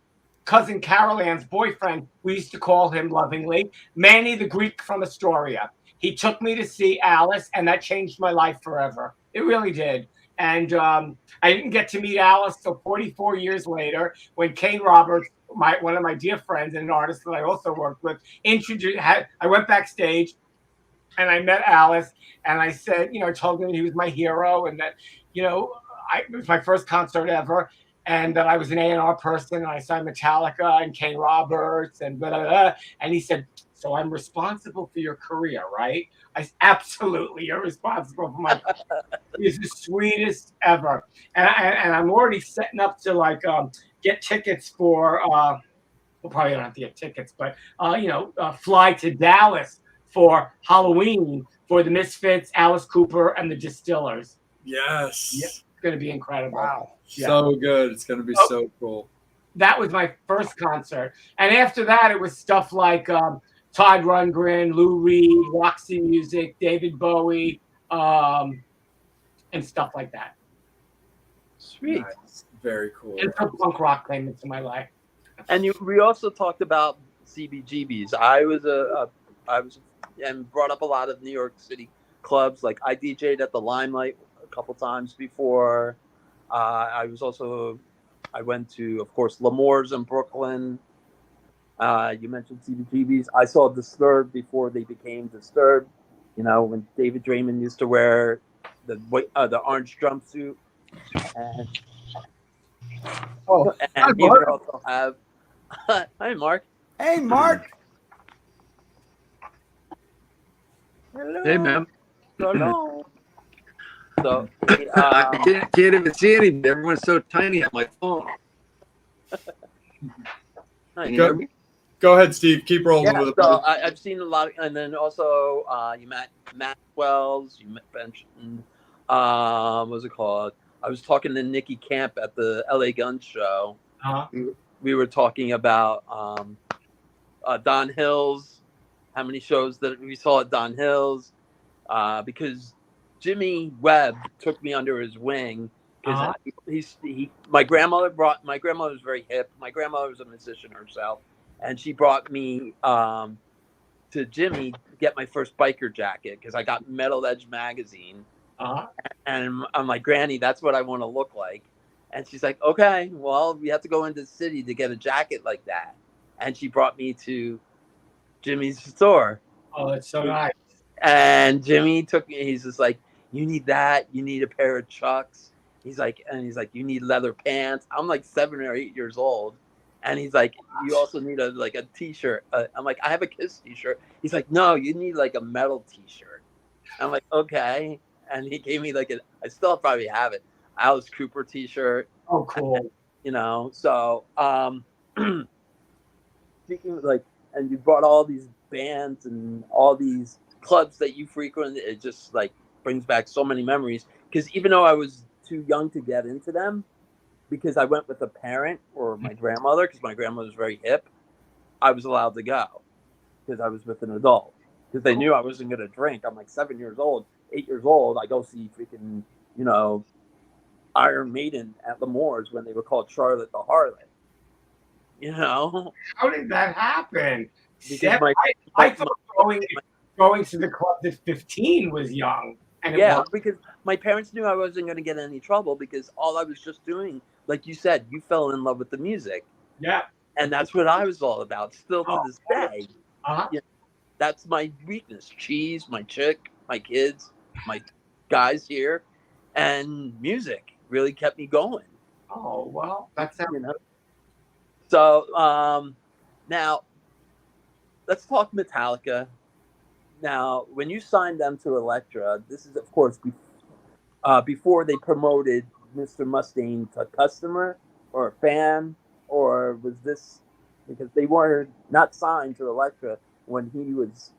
cousin Carol Ann's boyfriend, we used to call him lovingly Manny the Greek from Astoria. He took me to see Alice, and that changed my life forever. It really did. And I didn't get to meet Alice till 44 years later when Kane Roberts, one of my dear friends and an artist that I also worked with, I went backstage and I met Alice, and I said, told him he was my hero, and that, it was my first concert ever, and that I was an A&R person, and I signed Metallica and Kane Roberts and blah, blah, blah. And he said, so I'm responsible for your career, right? Absolutely, you're responsible for my career. He's the sweetest ever. And I'm already setting up to get tickets for, well, probably don't have to get tickets, but, fly to Dallas for Halloween for the Misfits, Alice Cooper, and the Distillers. Yes. Yeah, it's going to be incredible. Wow. Yeah. So good. It's going to be so cool. That was my first concert. And after that, it was stuff like Todd Rundgren, Lou Reed, Roxy Music, David Bowie, and stuff like that. Sweet. Nice. Very cool. And some punk rock came into my life. And we also talked about CBGBs. I was and brought up a lot of New York City clubs. Like I DJ'd at the Limelight a couple times before. I went to, of course, L'Amour's in Brooklyn. You mentioned CBGBs. I saw Disturbed before they became Disturbed. When David Draymond used to wear the orange jumpsuit. And he would also have. Hi, Mark. Hey, Mark. Hello. Hey, man. Hello. So I can't even see anything. Everyone's so tiny on my phone. hi. Can you hear me? Go ahead, Steve. Keep rolling with it. So I've seen a lot, and then also you met Maxwell's. You mentioned what's it called? I was talking to Nikki Camp at the LA Gun Show. Uh-huh. We were talking about Don Hill's, how many shows that we saw at Don Hill's, because Jimmy Webb took me under his wing. Because my grandmother was very hip. My grandmother was a musician herself, and she brought me to Jimmy to get my first biker jacket because I got Metal Edge magazine. Uh-huh. And I'm like, Granny, that's what I want to look like. And she's like, okay, well, we have to go into the city to get a jacket like that. And she brought me to Jimmy's store. Oh, that's so nice. And Jimmy took me, he's just like, you need that. You need a pair of Chucks. He's like, you need leather pants. I'm like 7 or 8 years old. And he's like, you also need a t-shirt. I'm like, I have a Kiss t-shirt. He's like, no, you need like a metal t-shirt. I'm like, okay. And he gave me I still probably have it, Alice Cooper t-shirt. Oh, cool. And, so speaking of and you brought all these bands and all these clubs that you frequent, it just brings back so many memories. Because even though I was too young to get into them, because I went with a parent or my grandmother, because my grandmother was very hip, I was allowed to go because I was with an adult. Because they knew I wasn't going to drink. I'm like 7 years old. 8 years old, I go see freaking, Iron Maiden at L'Amour's when they were called Charlotte the Harlot. How did that happen? Because I thought going to the club at 15 was young. And because my parents knew I wasn't going to get in any trouble because all I was just doing, like you said, you fell in love with the music. Yeah. And that's what I was all about, still to this day. Uh-huh. That's my weakness. Cheese, my chick, my kids, my guys here, and music really kept me going. Oh, well, that's how So now let's talk Metallica. Now, when you signed them to Elektra, this is of course before they promoted Mr. Mustaine to customer or a fan, or was this because they were not signed to Elektra when he was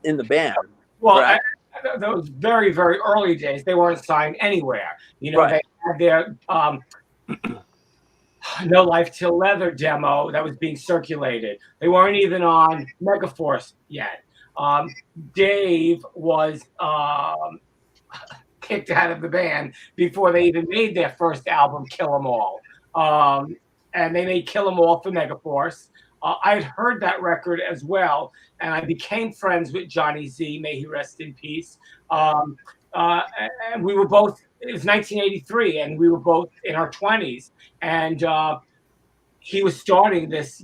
in the band? Well, those very, very early days, they weren't signed anywhere. Right. They had their No Life Till Leather demo that was being circulated. They weren't even on Megaforce yet. Dave was kicked out of the band before they even made their first album, Kill 'Em All. And they made Kill 'Em All for Megaforce. I had heard that record as well, and I became friends with Johnny Z. May he rest in peace. Um, and we were both. It was 1983, and we were both in our 20s, and he was starting this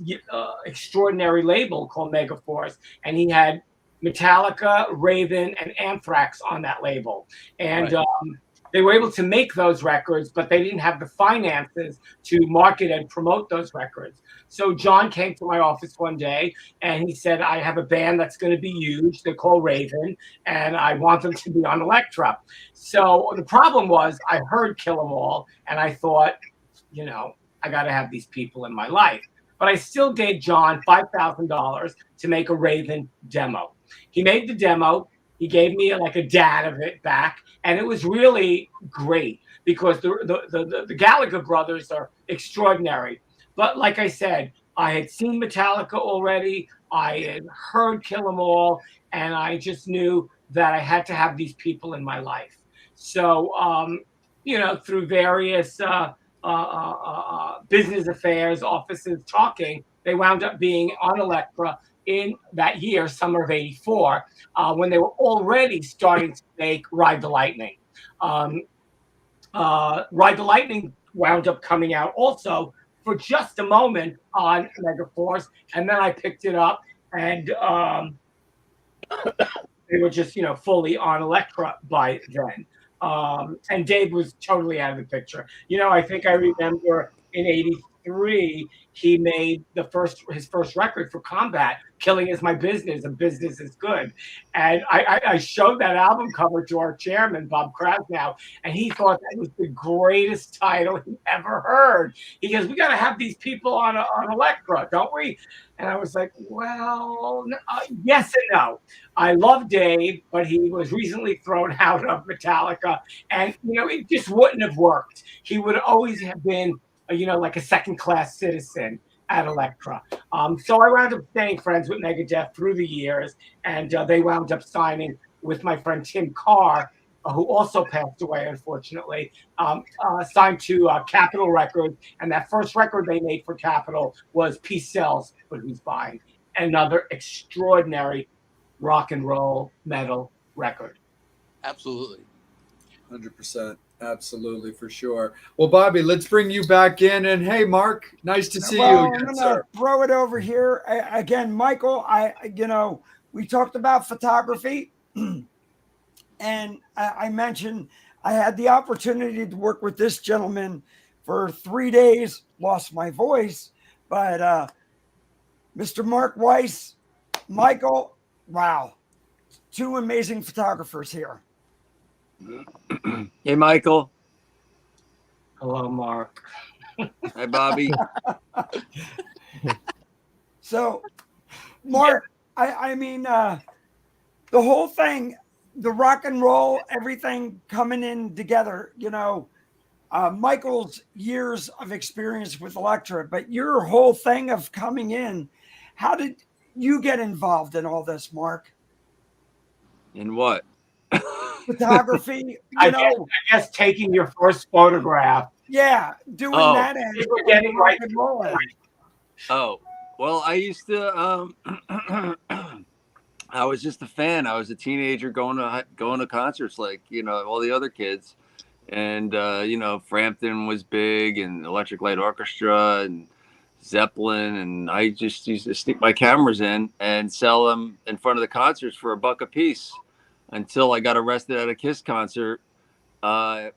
extraordinary label called Megaforce, and he had Metallica, Raven, and Anthrax on that label, and Right. they were able to make those records, but they didn't have the finances to market and promote those records. So John came to my office one day and he said, I have a band that's going to be huge. They're called Raven, and I want them to be on Elektra. So the problem was I heard Kill 'Em All, and I thought, I got to have these people in my life. But I still gave John $5,000 to make a Raven demo. He made the demo. He gave me like a dad of it back, and it was really great because the Gallagher brothers are extraordinary. But like I said, I had seen Metallica already. I had heard Kill 'Em All, and I just knew that I had to have these people in my life. So, through various business affairs, offices talking, they wound up being on Elektra in that year, summer of '84, when they were already starting to make Ride the Lightning. Ride the Lightning wound up coming out also for just a moment on Megaforce, and then I picked it up, and they were just, fully on Elektra by then. And Dave was totally out of the picture. I think I remember in '83, he made his first record for Combat, Killing Is My Business and Business Is Good. And I showed that album cover to our chairman, Bob Krasnow, and he thought that was the greatest title he ever heard. He goes, we got to have these people on Elektra, don't we? And I was like, well, yes and no. I love Dave, but he was recently thrown out of Metallica, and it just wouldn't have worked. He would always have been, like a second-class citizen at Elektra. So I wound up staying friends with Megadeth through the years, and they wound up signing with my friend Tim Carr, who also passed away, unfortunately, signed to Capitol Records, and that first record they made for Capitol was Peace Sells, But Who's Buying? Another extraordinary rock and roll metal record. Absolutely. 100%. Absolutely, for sure. Well, Bobby, let's bring you back in. And hey, Mark, nice to see you I'm again, gonna sir. throw it over here again, Michael. We talked about photography, and I mentioned I had the opportunity to work with this gentleman for 3 days. Lost my voice, but Mr. Mark Weiss, Michael, wow, two amazing photographers here. Hey, Michael. Hello, Mark. Hi, Bobby. So, Mark, I mean, the whole thing, the rock and roll, everything coming in together, Michael's years of experience with Elektra, but your whole thing of coming in, how did you get involved in all this, Mark? In what? Photography, I guess taking your first photograph. yeah, doing that and you were getting rock and roll. Oh, well, I used to. I was just a fan. I was a teenager going to concerts like all the other kids, and Frampton was big, and Electric Light Orchestra, and Zeppelin, and I just used to stick my cameras in and sell them in front of the concerts for $1 a piece, until I got arrested at a Kiss concert. They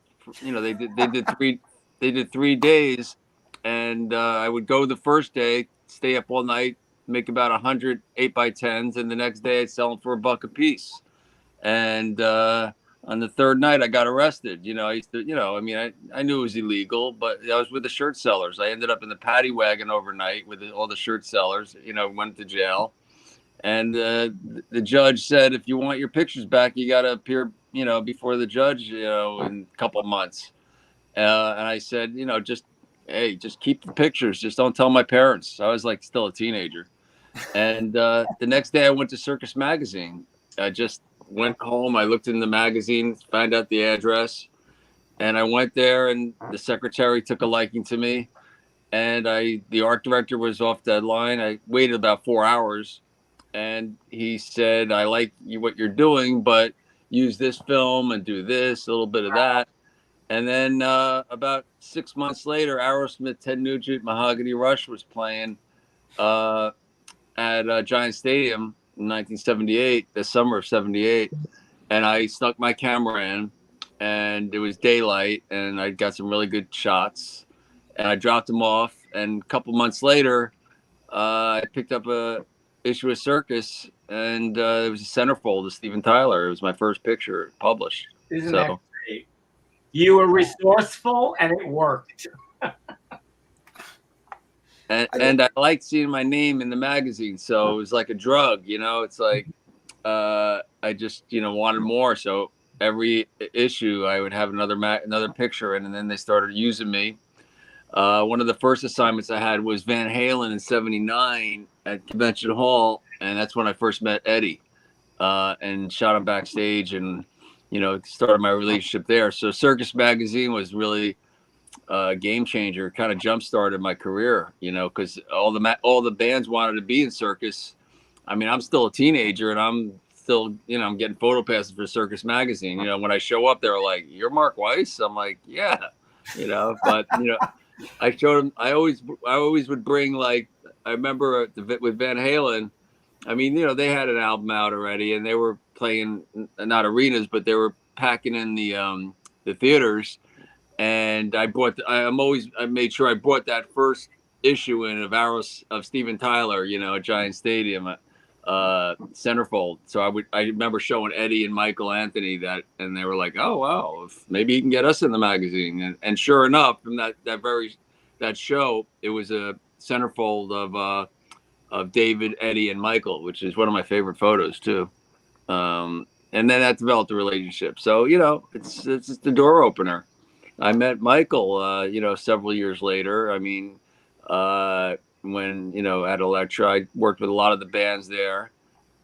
did 3 days, and I would go the first day, stay up all night, make about 100 8x10s, and the next day I'd sell them for $1 a piece. And on the third night, I got arrested. I used to, I knew it was illegal, but I was with the shirt sellers. I ended up in the paddy wagon overnight with all the shirt sellers. Went to jail. And the judge said, if you want your pictures back, you got to appear, before the judge, in a couple of months. And I said, just keep the pictures. Just don't tell my parents. I was like still a teenager. And the next day I went to Circus Magazine, just went home. I looked in the magazine, found out the address, and I went there. And the secretary took a liking to me. And the art director was off deadline. I waited about 4 hours, and he said, "I like what you're doing, but use this film and do this, a little bit of that." And then about 6 months later, Aerosmith, Ted Nugent, Mahogany Rush was playing at Giant Stadium in 1978, the summer of '78, and I snuck my camera in, and it was daylight, and I got some really good shots, and I dropped them off. And a couple months later, I picked up a issue of Circus, and it was a centerfold of Steven Tyler. It was my first picture published. Isn't that great? You were resourceful, and it worked. And I liked seeing my name in the magazine, so it was like a drug, you know. It's like I just, you know, wanted more. So every issue, I would have another picture in, and then they started using me. One of the first assignments I had was Van Halen in '79 at Convention Hall, and that's when I first met Eddie, and shot him backstage, and you know, started my relationship there. So Circus Magazine was really a game changer. Kind of jump started my career, you know, because all the bands wanted to be in Circus. I mean, I'm still a teenager, and I'm still, you know, I'm getting photo passes for Circus Magazine. You know, when I show up, they're like, "You're Mark Weiss?" I'm like, "Yeah," you know. But you know, I showed them. I always would bring, like, I remember with Van Halen. I mean, you know, they had an album out already, and they were playing not arenas, but they were packing in the theaters. And I made sure I brought that first issue in of Steven Tyler, you know, at Giant Stadium, centerfold. So I remember showing Eddie and Michael Anthony that, and they were like, "Oh wow, maybe he can get us in the magazine." And sure enough, from that show, it was a centerfold of David, Eddie, and Michael, which is one of my favorite photos too. And then that developed a relationship. So you know, it's the door opener. I met Michael, you know, several years later. I mean, when, you know, at Elektra, I worked with a lot of the bands there.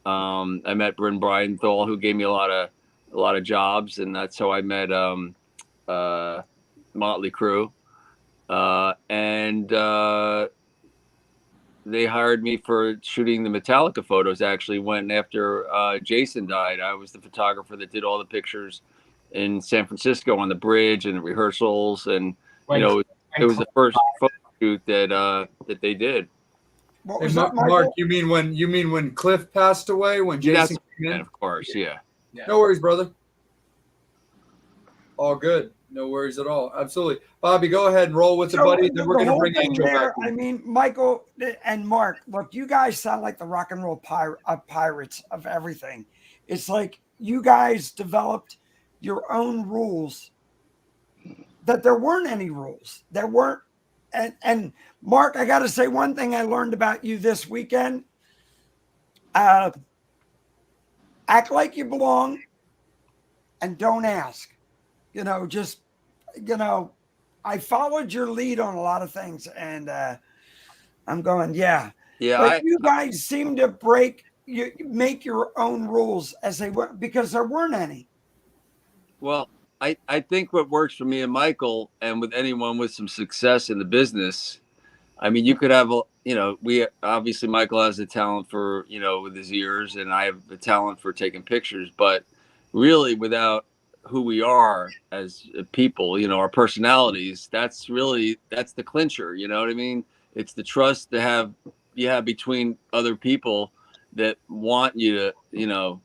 I met Bryn Bridenthal, who gave me a lot of jobs, and that's how I met Motley Crue. And they hired me for shooting the Metallica photos. Actually, when after Jason died, I was the photographer that did all the pictures in San Francisco on the bridge and the rehearsals, and you know, it was the first photo shoot that they did. What Hey, was that, Mark, you mean when Cliff passed away, when Jason came in? Of course, yeah. No worries, brother. All good. No worries at all. Absolutely. Bobby, go ahead and roll with the buddy. Then we're going to bring Angel back. I mean, Michael and Mark, look, you guys sound like the rock and roll pirates of everything. It's like you guys developed your own rules, that there weren't any rules. There weren't. And Mark, I got to say one thing I learned about you this weekend. Act like you belong and don't ask. You know, just, you know, I followed your lead on a lot of things, and I'm going, yeah. But you guys seem to make your own rules as they were, because there weren't any. Well, I think what works for me and Michael, and with anyone with some success in the business, I mean, you could have, you know, obviously Michael has the talent for, you know, with his ears, and I have the talent for taking pictures, but really without who we are as people, you know, our personalities, that's the clincher, you know what I mean? It's the trust you have between other people that want you to, you know,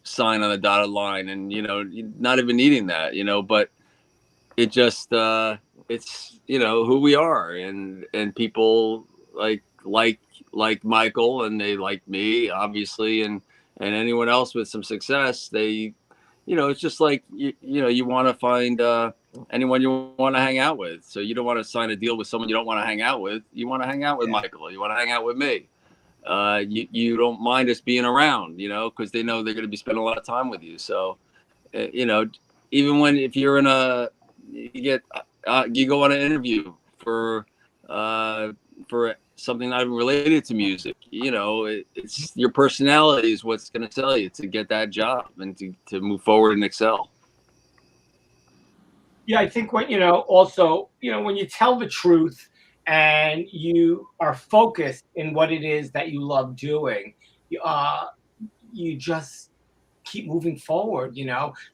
sign on the dotted line, and, you know, not even needing that, you know, but it just, it's, you know, who we are, and people like Michael, and they like me, obviously, and anyone else with some success, they, you know, it's just like, you know, you want to find anyone you want to hang out with. So you don't want to sign a deal with someone you don't want to hang out with. You want to hang out with Michael. You want to hang out with me. You don't mind us being around, you know, because they know they're going to be spending a lot of time with you. So, you know, even if you're you go on an interview for something not even related to music. You know, it's your personality is what's going to sell you to get that job and to move forward and excel. Yeah, I think when also when you tell the truth and you are focused in what it is that you love doing, you just keep moving forward.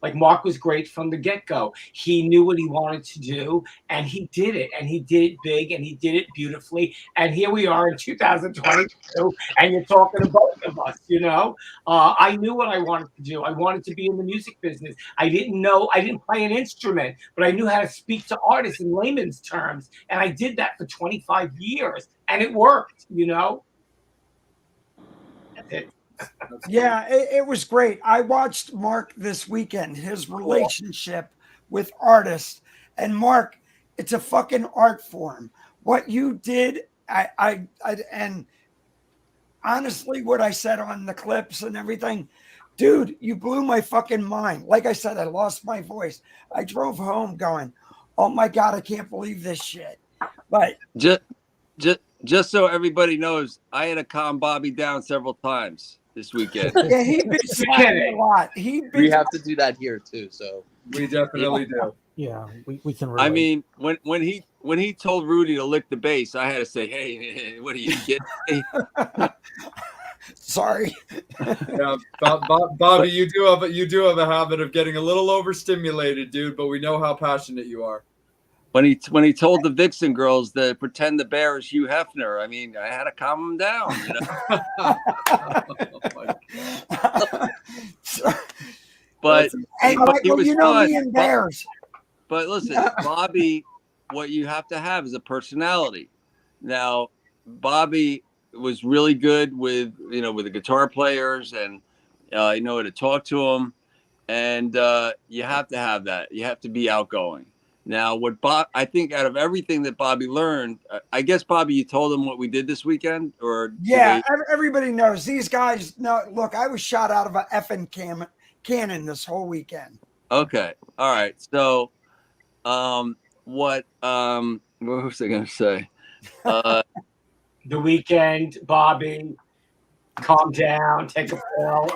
Like Mark was great from the get-go. He knew what he wanted to do and he did it, and he did it big, and he did it beautifully, and here we are in 2022 and you're talking to both of us. I knew what I wanted to do. I wanted to be in the music business. I didn't play an instrument, but I knew how to speak to artists in layman's terms, and I did that for 25 years and it worked. That's it. Yeah, it was great. I watched Mark this weekend, his relationship with artists. And Mark, it's a fucking art form. What you did, and honestly, what I said on the clips and everything, dude, you blew my fucking mind. Like I said, I lost my voice. I drove home going, oh my God, I can't believe this shit. But just so everybody knows, I had to calm Bobby down several times this weekend. yeah, he'd been slacking a lot. We have to do that here too. So We definitely do. Yeah, we can relate. I mean, when he told Rudy to lick the bass, I had to say, "Hey, what are you kidding me?" Sorry. Yeah, Bobby, you do have a habit of getting a little overstimulated, dude. But we know how passionate you are. When he told the Vixen girls to pretend the bear is Hugh Hefner, I mean, I had to calm him down. Oh my God. But Hey, but he Michael, was you know fun. me and bears. But listen, Bobby, what you have to have is a personality. Now, Bobby was really good with the guitar players, and you know how to talk to them, and you have to have that. You have to be outgoing. Now, I think out of everything that Bobby learned, I guess, Bobby, you told him what we did this weekend, or Yeah, everybody knows these guys. No, look, I was shot out of a effing cannon this whole weekend. Okay, all right. So, what was I gonna say? The weekend, Bobby, calm down, take a pill.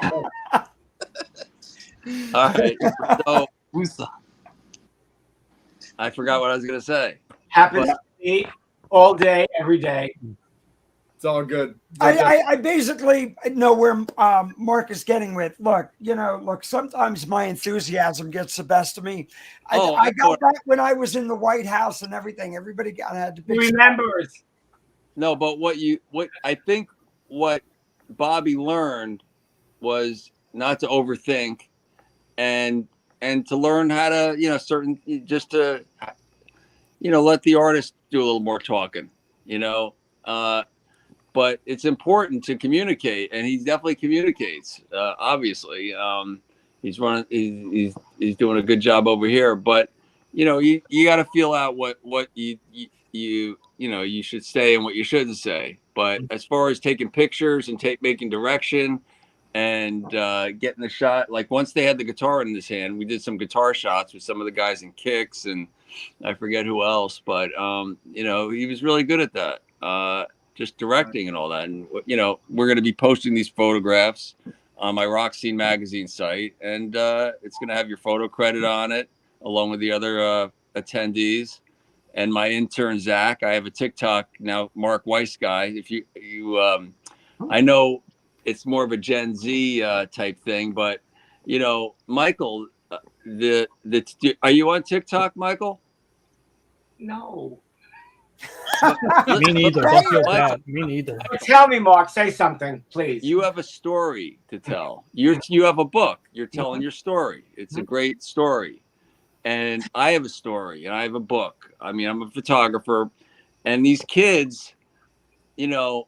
All right. So, I forgot what I was gonna say. Happens to me all day, every day. It's all good. I basically know where Mark is getting with. Look, sometimes my enthusiasm gets the best of me. I got that when I was in the White House and everything. Everybody had to be remembers. No, but what I think what Bobby learned was not to overthink and to learn how to, just to, let the artist do a little more talking, but it's important to communicate, and he definitely communicates. Obviously, he's doing a good job over here, but you got to feel out what you should say and what you shouldn't say. But as far as taking pictures and making direction and getting the shot, like once they had the guitar in his hand, we did some guitar shots with some of the guys in Kicks, and I forget who else, but he was really good at that. Just directing and all that. And, we're going to be posting these photographs on my Rock Scene magazine site, and it's going to have your photo credit on it, along with the other attendees. And my intern, Zach, I have a TikTok now, Mark Weiss guy. If you I know it's more of a Gen Z type thing, but, Michael, are you on TikTok, Michael? No. Me neither. Don't feel bad. Me neither. Tell me, Mark. Say something, please. You have a story to tell. You have a book. You're telling your story. It's a great story. And I have a story, and I have a book. I mean, I'm a photographer, and these kids, they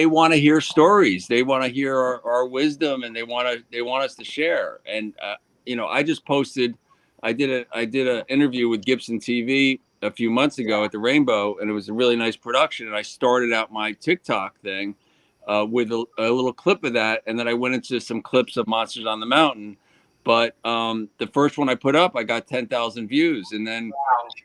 want to hear stories. They want to hear our wisdom, and they want us to share. And I just posted. I did an interview with Gibson TV a few months ago at the Rainbow, and it was a really nice production. And I started out my TikTok thing with a little clip of that, and then I went into some clips of Monsters on the Mountain. But the first one I put up, I got 10,000 views, and then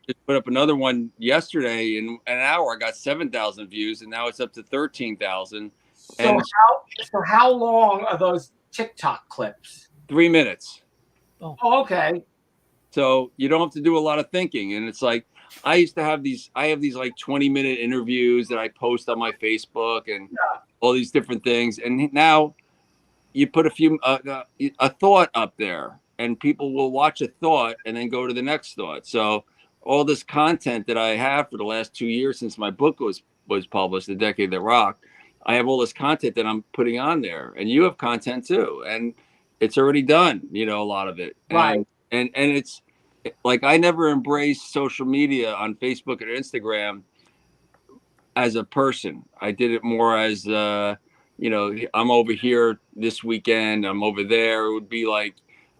just put up another one yesterday. In an hour, I got 7,000 views, and now it's up to 13,000. So And how long are those TikTok clips? 3 minutes. Oh, okay. So you don't have to do a lot of thinking. And it's like, I have these like 20-minute interviews that I post on my Facebook and all these different things. And now you put a thought up there, and people will watch a thought and then go to the next thought. So all this content that I have for the last 2 years since my book was published, The Decade That Rocked, I have all this content that I'm putting on there, and you have content too, and it's already done, a lot of it. Right. And it's like, I never embraced social media on Facebook and Instagram as a person. I did it more as, I'm over here this weekend, I'm over there. It would be like,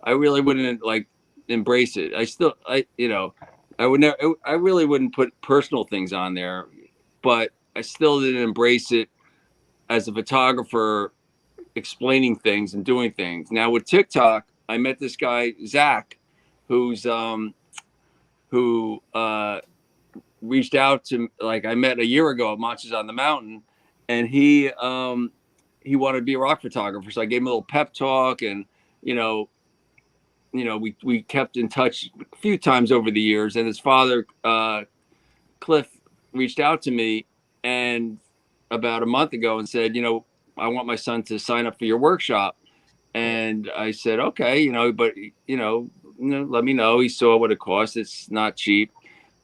I really wouldn't like embrace it. I would never, I really wouldn't put personal things on there, but I still didn't embrace it as a photographer, explaining things and doing things. Now with TikTok, I met this guy, Zach, who reached out to, like, I met a year ago at Monsters on the Mountain, and he wanted to be a rock photographer. So I gave him a little pep talk, and, we kept in touch a few times over the years. And his father, Cliff, reached out to me and about a month ago and said, I want my son to sign up for your workshop. And I said, okay, but, let me know. He saw what it costs. It's not cheap.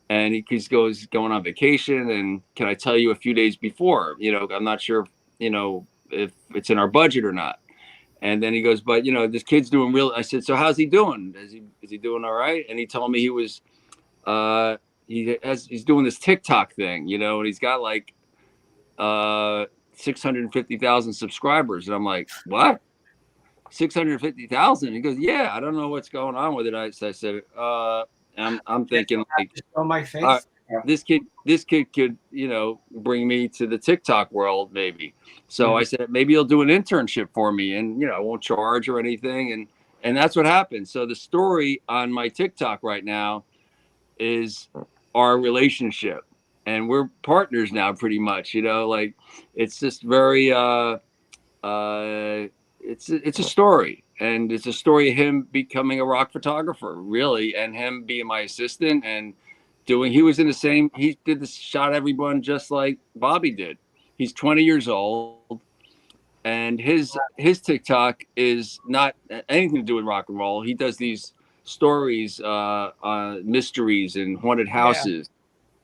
And he's going on vacation. And can I tell you a few days before? I'm not sure, if it's in our budget or not. And then he goes, but, this kid's doing real. I said, so how's he doing? Is he doing all right? And he told me he was, he's doing this TikTok thing, and he's got like 650,000 subscribers. And I'm like, what? 650,000? He goes, yeah, I don't know what's going on with it. I said, I'm thinking, like, on my face. This kid could, bring me to the TikTok world, maybe. So I said, maybe he'll do an internship for me, and, I won't charge or anything. And that's what happened. So the story on my TikTok right now is our relationship, and we're partners now, pretty much, like, it's just very, it's a story, and it's a story of him becoming a rock photographer, really, and him being my assistant and he did this, shot everyone just like Bobby did. He's 20 years old, and his TikTok is not anything to do with rock and roll. He does these stories, mysteries and haunted houses.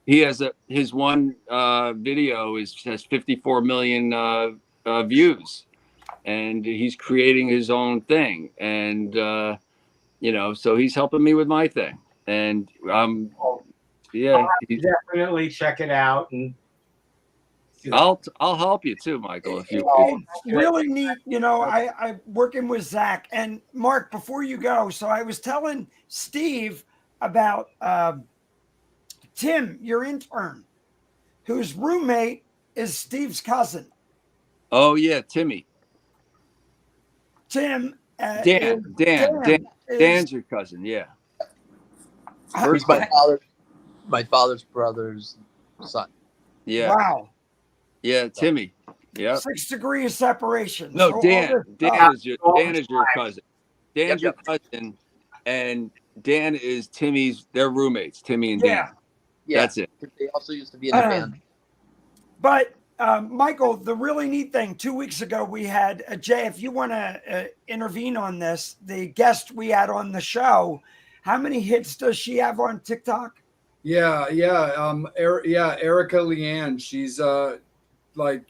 Yeah. He has his one video has 54 million views, and he's creating his own thing. And so he's helping me with my thing, and yeah, definitely check it out. And I'll help you too, Michael. If you really neat, I'm working with Zach and Mark. Before you go, so I was telling Steve about Tim, your intern, whose roommate is Steve's cousin. Oh yeah, Timmy. Tim. Dan's your cousin. Yeah. He's my father's brother's son. Yeah. Wow. Yeah, Timmy. Yeah. 6 degrees separation. No, so Dan is your cousin. Dan's your cousin, and Dan is Timmy's. They're roommates. Timmy and Dan. Yeah. That's it. They also used to be in a band. But Michael, the really neat thing, 2 weeks ago we had Jay. If you want to intervene on this, the guest we had on the show, how many hits does she have on TikTok? Yeah. Erica Leanne. She's like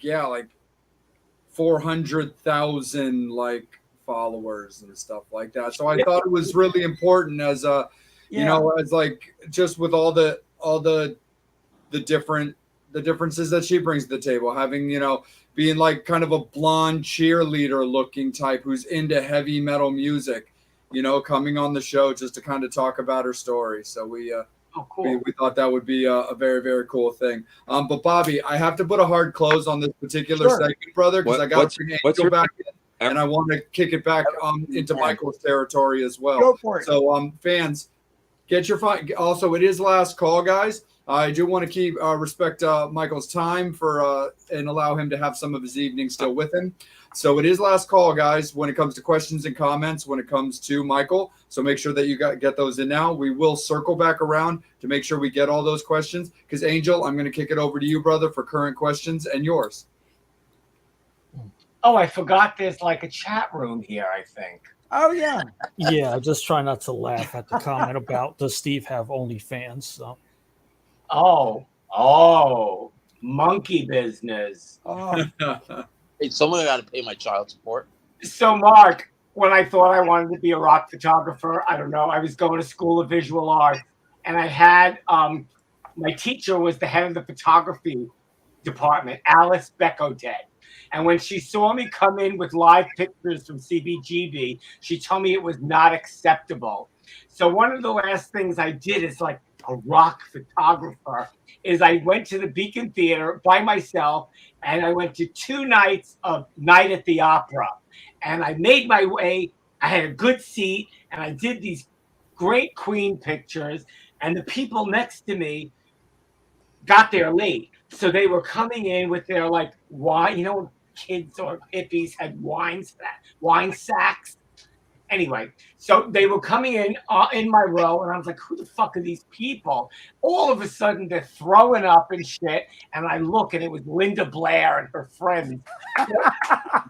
400,000 like followers and stuff like that. So I thought it was really important as as like, just with all the differences that she brings to the table, having, being like kind of a blonde cheerleader looking type who's into heavy metal music, coming on the show just to kind of talk about her story. So we thought that would be a very, very cool thing. But Bobby, I have to put a hard close on this particular segment, brother, because I got to bring Angel back in. and I want to kick it back into Michael's territory as well. Go for it. So, fans, get your fine. Also, it is last call, guys. I do want to keep respect Michael's time for and allow him to have some of his evening still with him. So it is last call, guys, when it comes to questions and comments, when it comes to Michael. So make sure that you get those in now. We will circle back around to make sure we get all those questions. Because, Angel, I'm going to kick it over to you, brother, for current questions and yours. Oh, I forgot there's like a chat room here, I think. Oh, yeah. Yeah, just try not to laugh at the comment about does Steve have OnlyFans? So. Oh, monkey business. Oh. Hey, someone got to pay my child support. So, Mark, when I thought I wanted to be a rock photographer, I don't know, I was going to school of visual art, and I had my teacher was the head of the photography department, Alice Beckodet. And when she saw me come in with live pictures from CBGB, she told me it was not acceptable. So one of the last things I did as like a rock photographer is I went to the Beacon Theater by myself, and I went to 2 nights of Night at the Opera. And I made my way. I had a good seat, and I did these great Queen pictures. And the people next to me got there late. So they were coming in with their like wine, kids or hippies had wine sacks. Anyway, so they were coming in my row, and I was like, who the fuck are these people? All of a sudden, they're throwing up and shit, and I look, and it was Linda Blair and her friends. I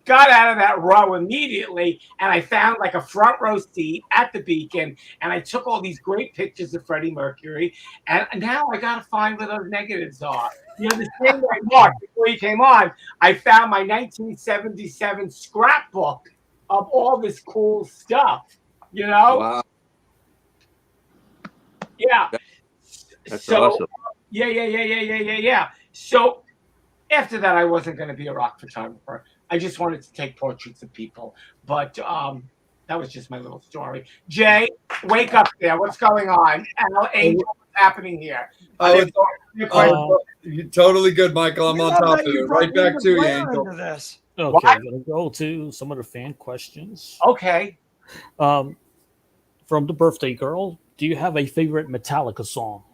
got out of that row immediately, and I found like a front row seat at the Beacon, and I took all these great pictures of Freddie Mercury, and now I got to find where those negatives are. The same way, Mark, before you came on, I found my 1977 scrapbook of all this cool stuff, Wow. Yeah. That's so, awesome. Yeah. So after that, I wasn't going to be a rock photographer. I just wanted to take portraits of people. But that was just my little story. Jay, wake up there. What's going on? Angel, what's happening here? You're totally good, Michael. I'm on top of it. Right back to you, Angel. Okay, I'm going to go to some of the fan questions. Okay. From the birthday girl, do you have a favorite Metallica song?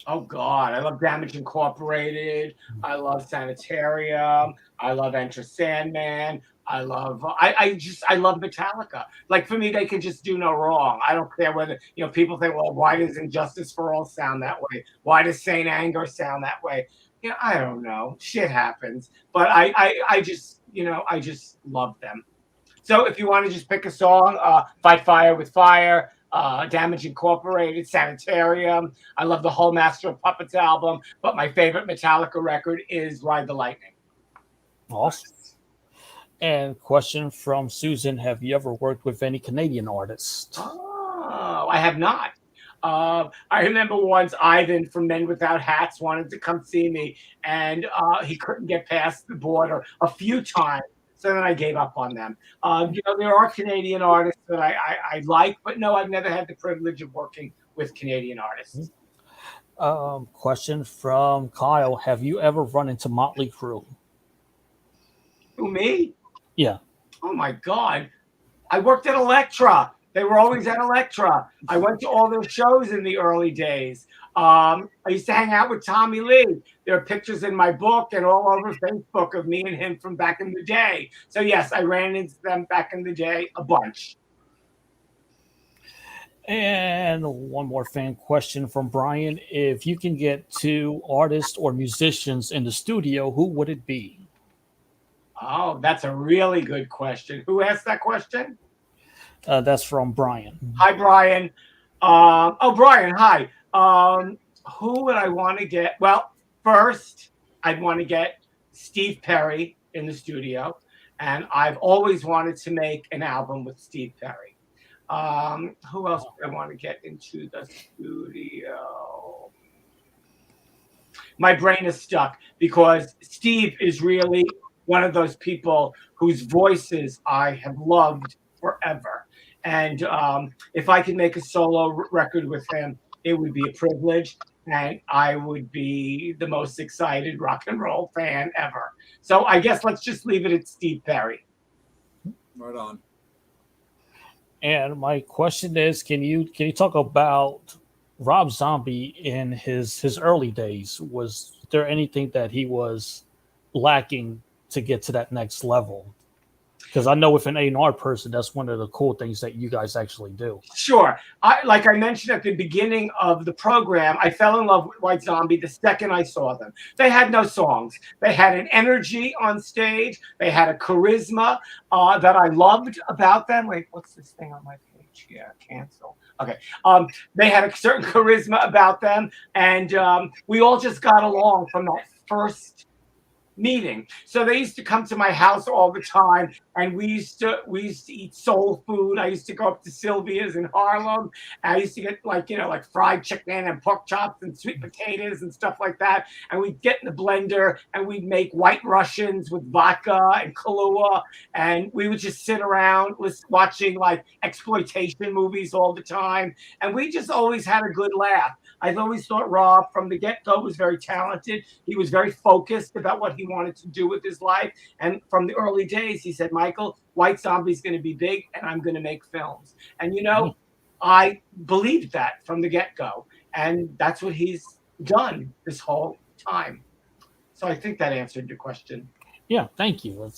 Oh, God. I love Damage Incorporated. I love Sanitarium. I love Enter Sandman. I love Metallica. Like, for me, they can just do no wrong. I don't care whether, people think, well, why does Injustice for All sound that way? Why does Saint Anger sound that way? I don't know. Shit happens. But I just love them. So if you want to just pick a song, Fight Fire with Fire, Damage Incorporated, Sanitarium. I love the whole Master of Puppets album, but my favorite Metallica record is Ride the Lightning. Awesome. And question from Susan, have you ever worked with any Canadian artists? Oh, I have not. I remember once Ivan from Men Without Hats wanted to come see me, and he couldn't get past the border a few times. So then I gave up on them. There are Canadian artists that I like, but no, I've never had the privilege of working with Canadian artists. Question from Kyle. Have you ever run into Motley Crue? Who, me? Yeah. Oh, my God. I worked at Elektra. They were always at Elektra. I went to all their shows in the early days. I used to hang out with Tommy Lee. There are pictures in my book and all over Facebook of me and him from back in the day. So, yes, I ran into them back in the day a bunch. And one more fan question from Brian. If you can get 2 artists or musicians in the studio, who would it be? Oh, that's a really good question. Who asked that question? That's from Brian. Hi, Brian. Brian, hi. Who would I want to get? Well, first, I'd want to get Steve Perry in the studio. And I've always wanted to make an album with Steve Perry. Who else would I want to get into the studio? My brain is stuck because Steve is really one of those people whose voices I have loved forever. And if I could make a solo record with him, it would be a privilege. and I would be the most excited rock and roll fan ever. So I guess let's just leave it at Steve Perry. Right on. And my question is, can you talk about Rob Zombie in his early days? Was there anything that he was lacking to get to that next level? Because I know with an A&R person, that's one of the cool things that you guys actually do. Sure. Like I mentioned at the beginning of the program, I fell in love with White Zombie the second I saw them. They had no songs. They had an energy on stage. They had a charisma that I loved about them. Wait, what's this thing on my page? Yeah, cancel. Okay. They had a certain charisma about them, and we all just got along from that first meeting. So they used to come to my house all the time, and we used to eat soul food. I used to go up to Sylvia's in Harlem. I used to get like fried chicken and pork chops and sweet potatoes and stuff like that. And we'd get in the blender and we'd make White Russians with vodka and Kahlua, and we would just sit around watching like exploitation movies all the time. And we just always had a good laugh. I've always thought Rob from the get-go was very talented. He was very focused about what he wanted to do with his life. And from the early days, he said, Michael, White Zombie's going to be big and I'm going to make films. And, I believed that from the get-go. And that's what he's done this whole time. So I think that answered your question. Yeah, thank you.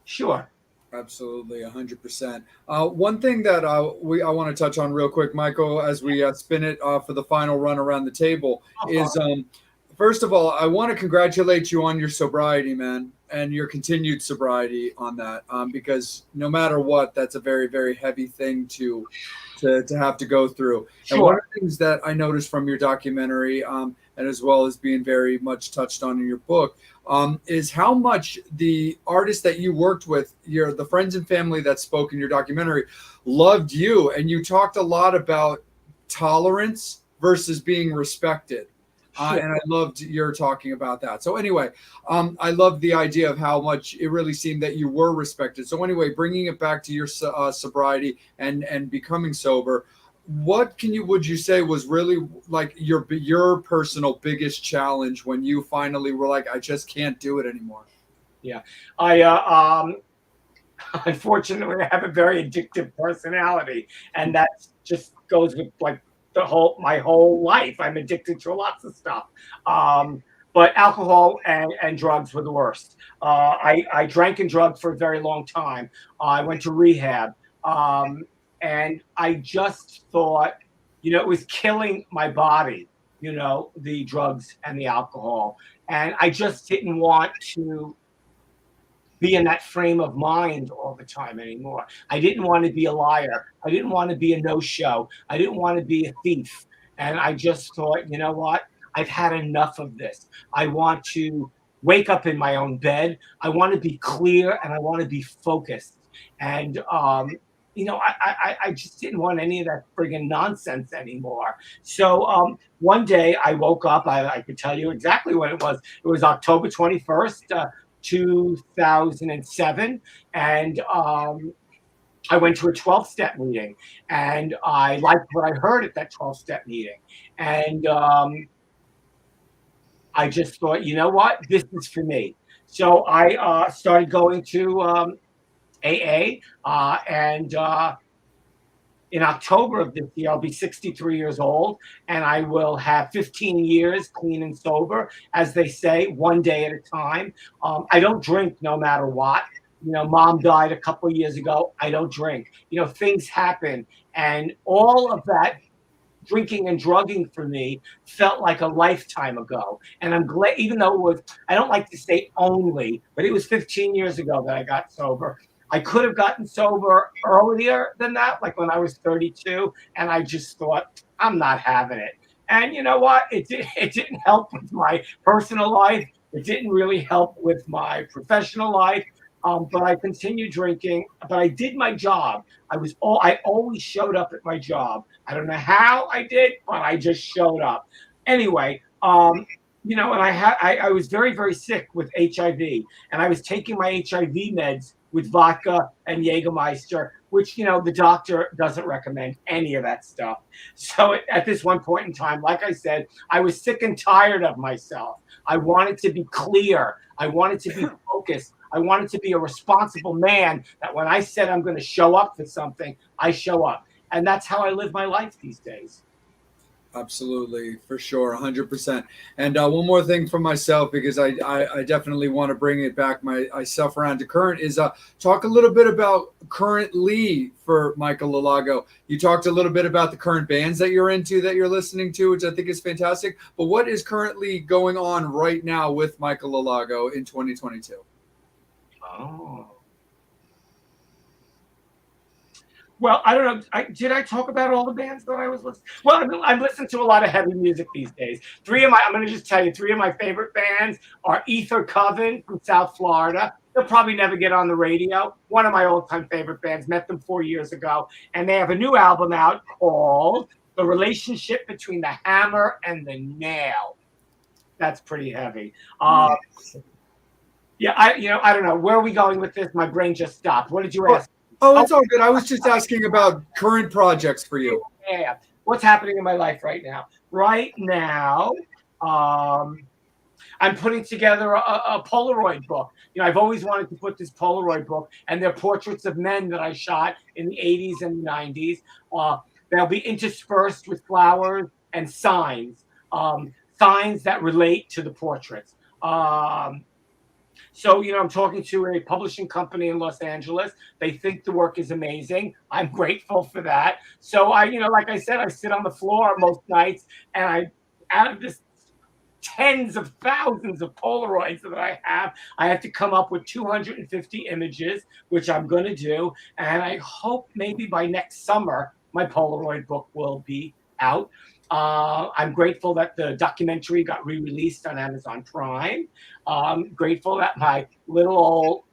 Sure. Absolutely, 100%. One thing that I want to touch on real quick, Michael, as we spin it for the final run around the table, is first of all, I want to congratulate you on your sobriety, man, and your continued sobriety on that, because no matter what, that's a very, very heavy thing to have to go through. Sure. And one of the things that I noticed from your documentary, and as well as being very much touched on in your book, is how much the artists that you worked with, the friends and family that spoke in your documentary, loved you. And you talked a lot about tolerance versus being respected. And I loved your talking about that. So anyway, I love the idea of how much it really seemed that you were respected. So anyway, bringing it back to your sobriety and becoming sober, what would you say was really like your personal biggest challenge when you finally were like, I just can't do it anymore? Yeah, I unfortunately I have a very addictive personality, and that just goes with like my whole life. I'm addicted to lots of stuff. But alcohol and drugs were the worst. I drank and drugged for a very long time. I went to rehab. And I just thought, it was killing my body, the drugs and the alcohol. And I just didn't want to be in that frame of mind all the time anymore. I didn't want to be a liar. I didn't want to be a no-show. I didn't want to be a thief. And I just thought, you know what? I've had enough of this. I want to wake up in my own bed. I want to be clear and I want to be focused. And, I just didn't want any of that friggin' nonsense anymore. So one day I woke up. I could tell you exactly what it was. It was October 21st, 2007. And I went to a 12-step meeting. And I liked what I heard at that 12-step meeting. And I just thought, you know what? This is for me. So I started going to AA, and in October of this year, I'll be 63 years old, and I will have 15 years clean and sober, as they say, one day at a time. I don't drink no matter what. Mom died a couple of years ago. I don't drink. Things happen, and all of that drinking and drugging for me felt like a lifetime ago. And I'm glad, even though I don't like to say only, but it was 15 years ago that I got sober. I could have gotten sober earlier than that, like when I was 32, and I just thought, I'm not having it. And you know what? It didn't help with my personal life. It didn't really help with my professional life. But I continued drinking. But I did my job. I always showed up at my job. I don't know how I did, but I just showed up. Anyway, and I was very, very sick with HIV, and I was taking my HIV meds with vodka and Jägermeister, which, the doctor doesn't recommend any of that stuff. So at this one point in time, like I said, I was sick and tired of myself. I wanted to be clear. I wanted to be focused. I wanted to be a responsible man, that when I said I'm going to show up for something, I show up. And that's how I live my life these days. Absolutely, for sure, 100%. And one more thing for myself, because I definitely want to bring it back myself around to current, is talk a little bit about currently for Michael Alago. You talked a little bit about the current bands that you're into, that you're listening to, which I think is fantastic. But what is currently going on right now with Michael Alago in 2022? Oh. Well, I don't know. Did I talk about all the bands that I was listening? Well, I'm listening to a lot of heavy music these days. I'm going to just tell you, three of my favorite bands are Ether Coven from South Florida. They'll probably never get on the radio. One of my all-time favorite bands. Met them 4 years ago. And they have a new album out called The Relationship Between the Hammer and the Nail. That's pretty heavy. Yeah, I don't know. Where are we going with this? My brain just stopped. What did you ask? Oh, it's all good. I was just asking about current projects for you. Yeah. What's happening in my life right now? Right now, I'm putting together a Polaroid book. I've always wanted to put this Polaroid book, and they're portraits of men that I shot in the 80s and 90s. They'll be interspersed with flowers and signs, signs that relate to the portraits. So, I'm talking to a publishing company in Los Angeles. They think the work is amazing. I'm grateful for that. So like I said, I sit on the floor most nights, and out of this tens of thousands of Polaroids that I have to come up with 250 images, which I'm going to do. And I hope maybe by next summer, my Polaroid book will be out. I'm grateful that the documentary got re-released on Amazon Prime. Grateful that my little old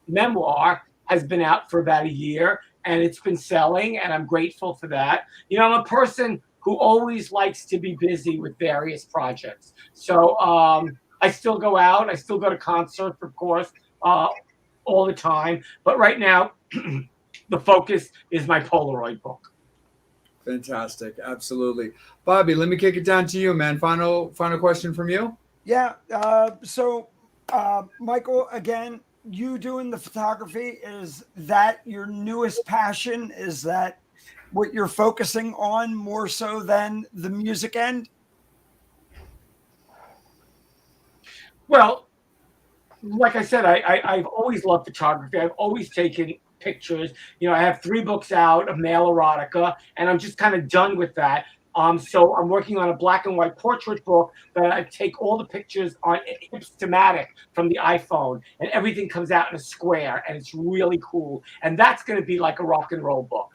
memoir has been out for about a year and it's been selling, and I'm grateful for that. I'm a person who always likes to be busy with various projects. So I still go out. I still go to concerts, of course, all the time. But right now, the focus is my Polaroid book. Fantastic. Absolutely. Bobby, let me kick it down to you, man. Final question from you. Yeah. So, Michael, again, you doing the photography, is that your newest passion? Is that what you're focusing on more so than the music end? Well, like I said, I've always loved photography. I've always taken pictures. I have 3 books out of male erotica, and I'm just kind of done with that. So I'm working on a black and white portrait book that I take all the pictures on Hipstamatic from the iPhone, and everything comes out in a square, and it's really cool. And that's going to be like a rock and roll book.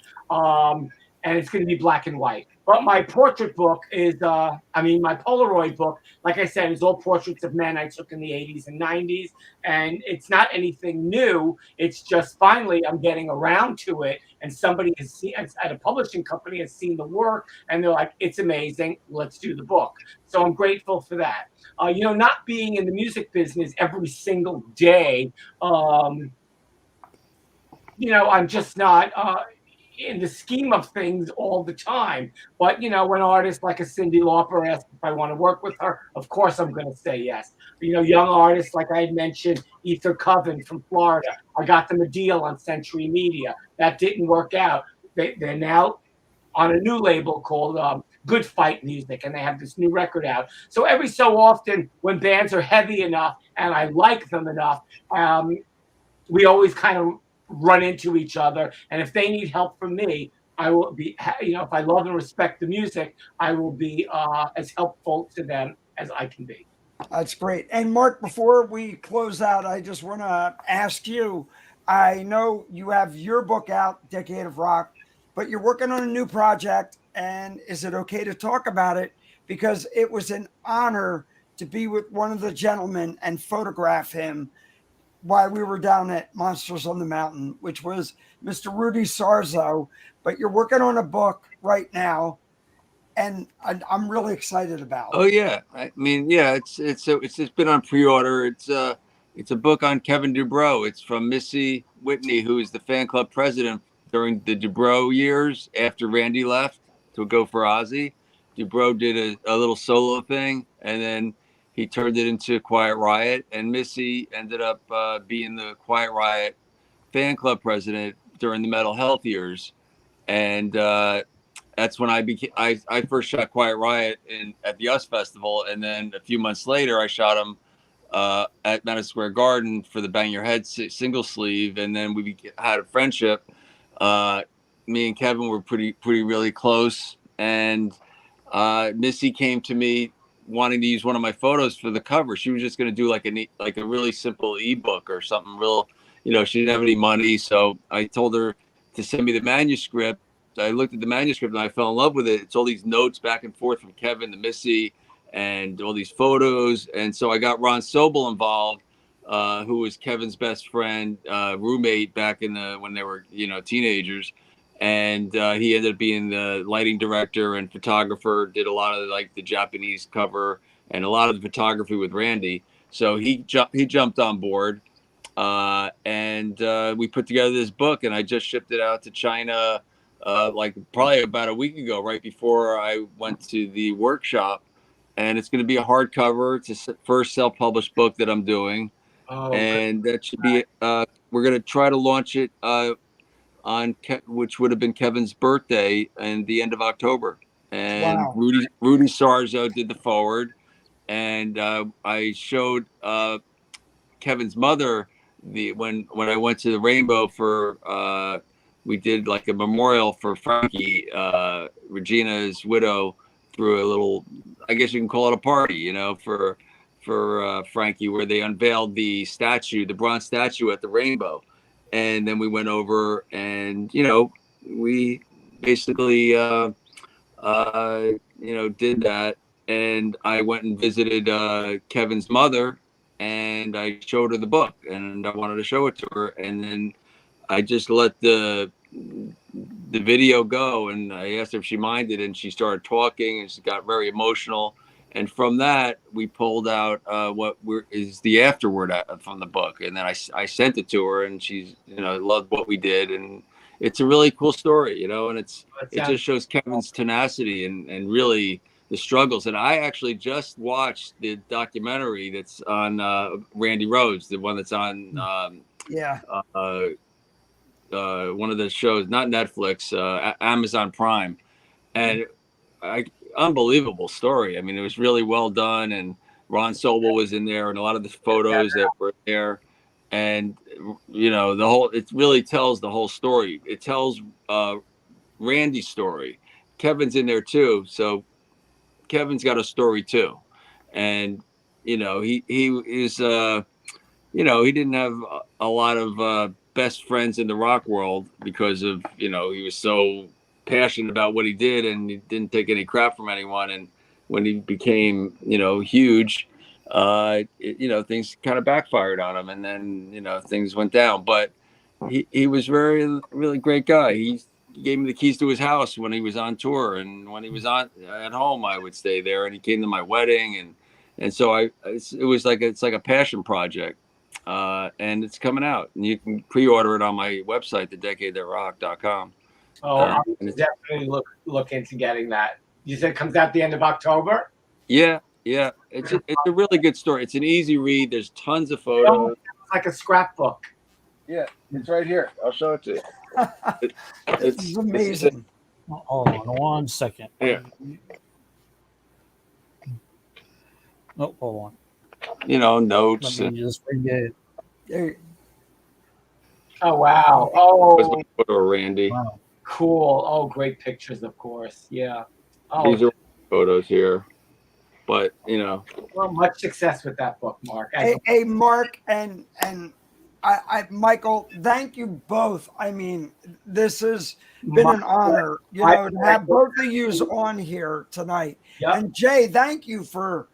And it's going to be black and white. But my portrait book is, my Polaroid book, like I said, is all portraits of men I took in the 80s and 90s. And it's not anything new. It's just finally I'm getting around to it. And somebody has seen, at a publishing company, has seen the work. And they're like, it's amazing. Let's do the book. So I'm grateful for that. Not being in the music business every single day, I'm just not in the scheme of things all the time. But, when artists like a Cyndi Lauper ask if I want to work with her, of course I'm going to say yes. Young artists, like I had mentioned, Ether Coven from Florida, I got them a deal on Century Media. That didn't work out. They're now on a new label called Good Fight Music, and they have this new record out. So every so often, when bands are heavy enough and I like them enough, we always kind of run into each other. And if they need help from me, I will be, if I love and respect the music, I will be as helpful to them as I can be. That's great. And Mark, before we close out, I just want to ask you, I know you have your book out, Decade of Rock, but you're working on a new project. And is it okay to talk about it? Because it was an honor to be with one of the gentlemen and photograph him while we were down at Monsters on the Mountain, which was Mr. Rudy Sarzo. But you're working on a book right now, and I'm really excited about. Oh yeah, it's been on pre-order. It's It's a book on Kevin Dubrow. It's from Missy Whitney, who is the fan club president during the Dubrow years after Randy left to go for Ozzy. Dubrow did a little solo thing, and then he turned it into Quiet Riot. And Missy ended up being the Quiet Riot fan club president during the Metal Health years. And that's when I first shot Quiet Riot at the US Festival, and then a few months later I shot him at Madison Square Garden for the Bang Your Head single sleeve, and then we had a friendship. Me and Kevin were pretty really close, and Missy came to me wanting to use one of my photos for the cover. She was just going to do like a really simple ebook or something real, she didn't have any money, so I told her to send me the manuscript. I looked at the manuscript and I fell in love with it. It's all these notes back and forth from Kevin to Missy and all these photos. And so I got Ron Sobel involved, who was Kevin's best friend, roommate back when they were, teenagers. And he ended up being the lighting director and photographer, did a lot of like the Japanese cover and a lot of the photography with Randy. So he jumped on board. And we put together this book, and I just shipped it out to China like probably about a week ago, right before I went to the workshop. And it's going to be a hardcover. It's the first self-published book that I'm doing. And that should be we're going to try to launch it on which would have been Kevin's birthday and the end of October. And Wow. Rudy Sarzo did the forward, and I showed Kevin's mother when I went to the Rainbow for we did like a memorial for Frankie, Regina's widow, through a little, I guess you can call it a party, for Frankie, where they unveiled the bronze statue at the Rainbow. And then we went over and, we basically, did that. And I went and visited Kevin's mother, and I showed her the book, and I wanted to show it to her. And then I just let the video go, and I asked her if she minded, and she started talking, and she got very emotional. And from that, we pulled out what is the afterword from the book, and then I sent it to her, and she's loved what we did, and it's a really cool story, and it just shows Kevin's tenacity and really the struggles. And I actually just watched the documentary that's on Randy Rhoads, the one that's on one of the shows, not Netflix, Amazon Prime, and unbelievable story. I mean, it was really well done, and Ron Sobel was in there, and a lot of the photos that were there, and it really tells the whole story. It tells Randy's story. Kevin's in there too, so Kevin's got a story too, and he is he didn't have a lot of best friends in the rock world because of he was so passionate about what he did, and he didn't take any crap from anyone. And when he became huge, things kind of backfired on him, and then things went down. But he was really great guy. He gave me the keys to his house when he was on tour, and when he was at home, I would stay there. And he came to my wedding, and so it's like a passion project. And it's coming out, and you can pre-order it on my website, thedecadethatrocked.com. I'll definitely look into getting that. You said it comes out the end of October? Yeah. It's a really good story. It's an easy read. There's tons of photos. It's like a scrapbook. Yeah, it's right here. I'll show it to you. It's amazing. Hold on 1 second. Yeah. Oh, hold on. Notes. Let me just bring it. Oh, wow. That's my photo, Randy. Wow. Cool. Oh, great pictures, of course. Yeah. These are photos here. But, Well, much success with that book, Mark. Hey, Mark and Michael, thank you both. I mean, this has been an honor, to have both of you on here tonight. Yep. And Jay, thank you for,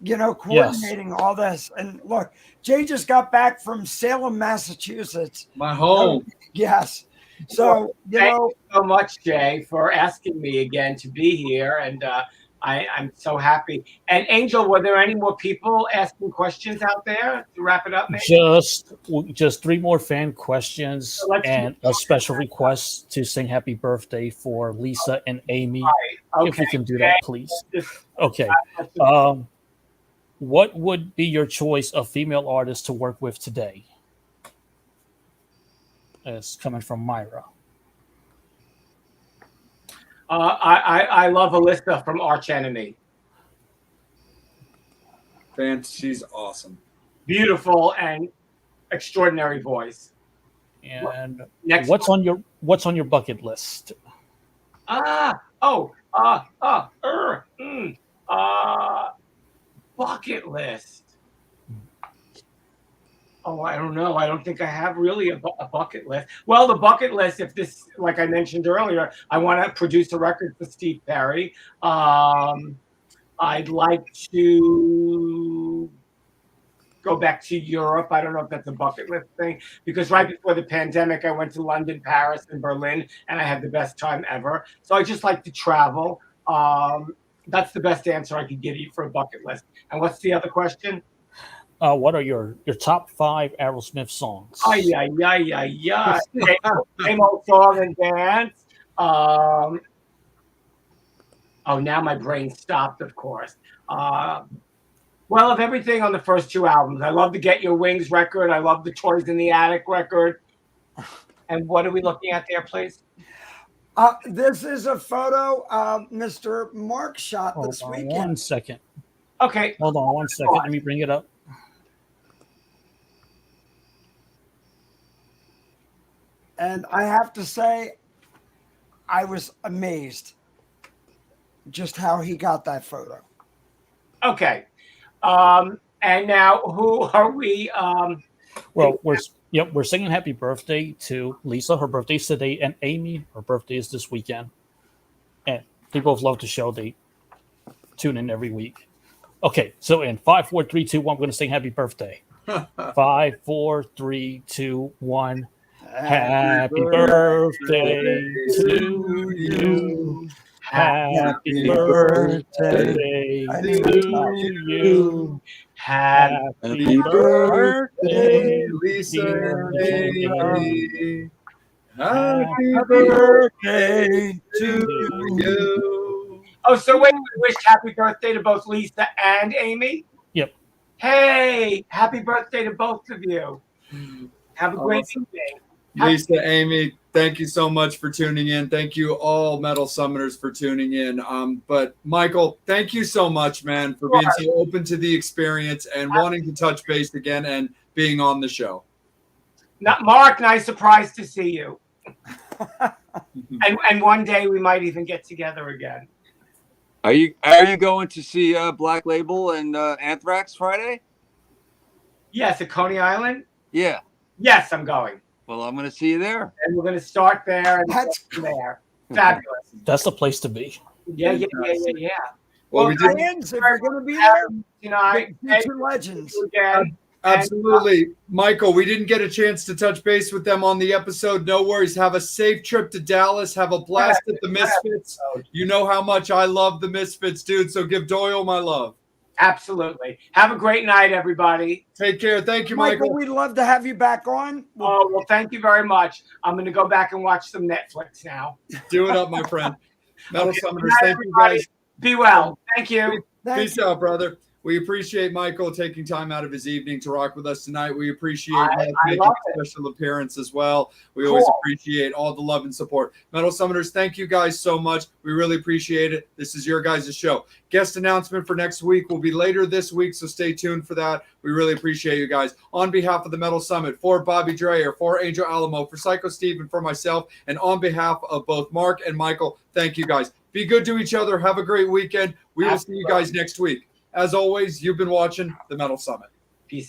coordinating all this. And look, Jay just got back from Salem, Massachusetts. My home. Yes. So, Thank you so much, Jay, for asking me again to be here. And I'm so happy. And Angel, were there any more people asking questions out there to wrap it up? Maybe? Just 3 more fan questions So let's and a special request to sing happy birthday for Lisa and Amy. Okay. If we can do that, please. Okay. What would be your choice of female artist to work with today? It's coming from Myra. I love Alyssa from Arch Enemy. She's awesome. Beautiful and extraordinary voice. And Next what's on your bucket list? Bucket list. Oh, I don't know. I don't think I have really a bucket list. Well, the bucket list, if this, like I mentioned earlier, I want to produce a record for Steve Perry. I'd like to go back to Europe. I don't know if that's a bucket list thing, because right before the pandemic, I went to London, Paris, and Berlin, and I had the best time ever. So I just like to travel. That's the best answer I could give you for a bucket list. And what's the other question? What are your top 5 Aerosmith songs? Same old song and dance. Now my brain stopped, of course. Well, of everything on the first 2 albums. I love the Get Your Wings record. I love the Toys in the Attic record. And what are we looking at there, please? This is a photo Mr. Mark shot this weekend. 1 second. Okay. Hold on 1 second. Let me bring it up. And I have to say, I was amazed just how he got that photo. Okay. And now who are we? Well, we're singing happy birthday to Lisa. Her birthday's today, and Amy, her birthday is this weekend. And they both love the show. They tune in every week. Okay, so in 5, 4, 3, 2, 1, we're going to sing happy birthday. 5, 4, 3, 2, 1. Happy birthday to you. Happy birthday to you. Happy birthday, Lisa. Amy. Happy birthday to you. Oh, so wait, we wished happy birthday to both Lisa and Amy? Yep. Hey, happy birthday to both of you. Have a great evening. Lisa, Amy, thank you so much for tuning in. Thank you all Metal Summoners for tuning in. But Michael, thank you so much, man, for being so open to the experience and wanting to touch base again and being on the show. Mark, nice surprise to see you. and one day we might even get together again. Are you going to see Black Label and Anthrax Friday? Yes, at Coney Island? Yeah. Yes, I'm going. Well, I'm going to see you there. And we're going to start there and go from there. Fabulous. That's the place to be. Yeah. Well, we did. Fans, if you're going to be there, Tonight, future legends. again. Absolutely. Michael, we didn't get a chance to touch base with them on the episode. No worries. Have a safe trip to Dallas. Have a blast at the Misfits. You know how much I love the Misfits, dude. So give Doyle my love. Absolutely. Have a great night, everybody. Take care. Thank you, Michael. We'd love to have you back on. Oh, well, thank you very much. I'm going to go back and watch some Netflix now. Do it up, my friend. Metal Summoners, thank you, everybody. guys. Be well. Thank you. Peace out, brother. We appreciate Michael taking time out of his evening to rock with us tonight. We appreciate Mike making a special appearance as well. We always appreciate all the love and support. Metal Summoners, thank you guys so much. We really appreciate it. This is your guys' show. Guest announcement for next week will be later this week, so stay tuned for that. We really appreciate you guys. On behalf of the Metal Summit, for Bobby Dreyer, for Angel Alamo, for Psycho Steve, and for myself, and on behalf of both Mark and Michael, thank you guys. Be good to each other. Have a great weekend. We will see you guys next week. As always, you've been watching the Metal Summit. Peace out.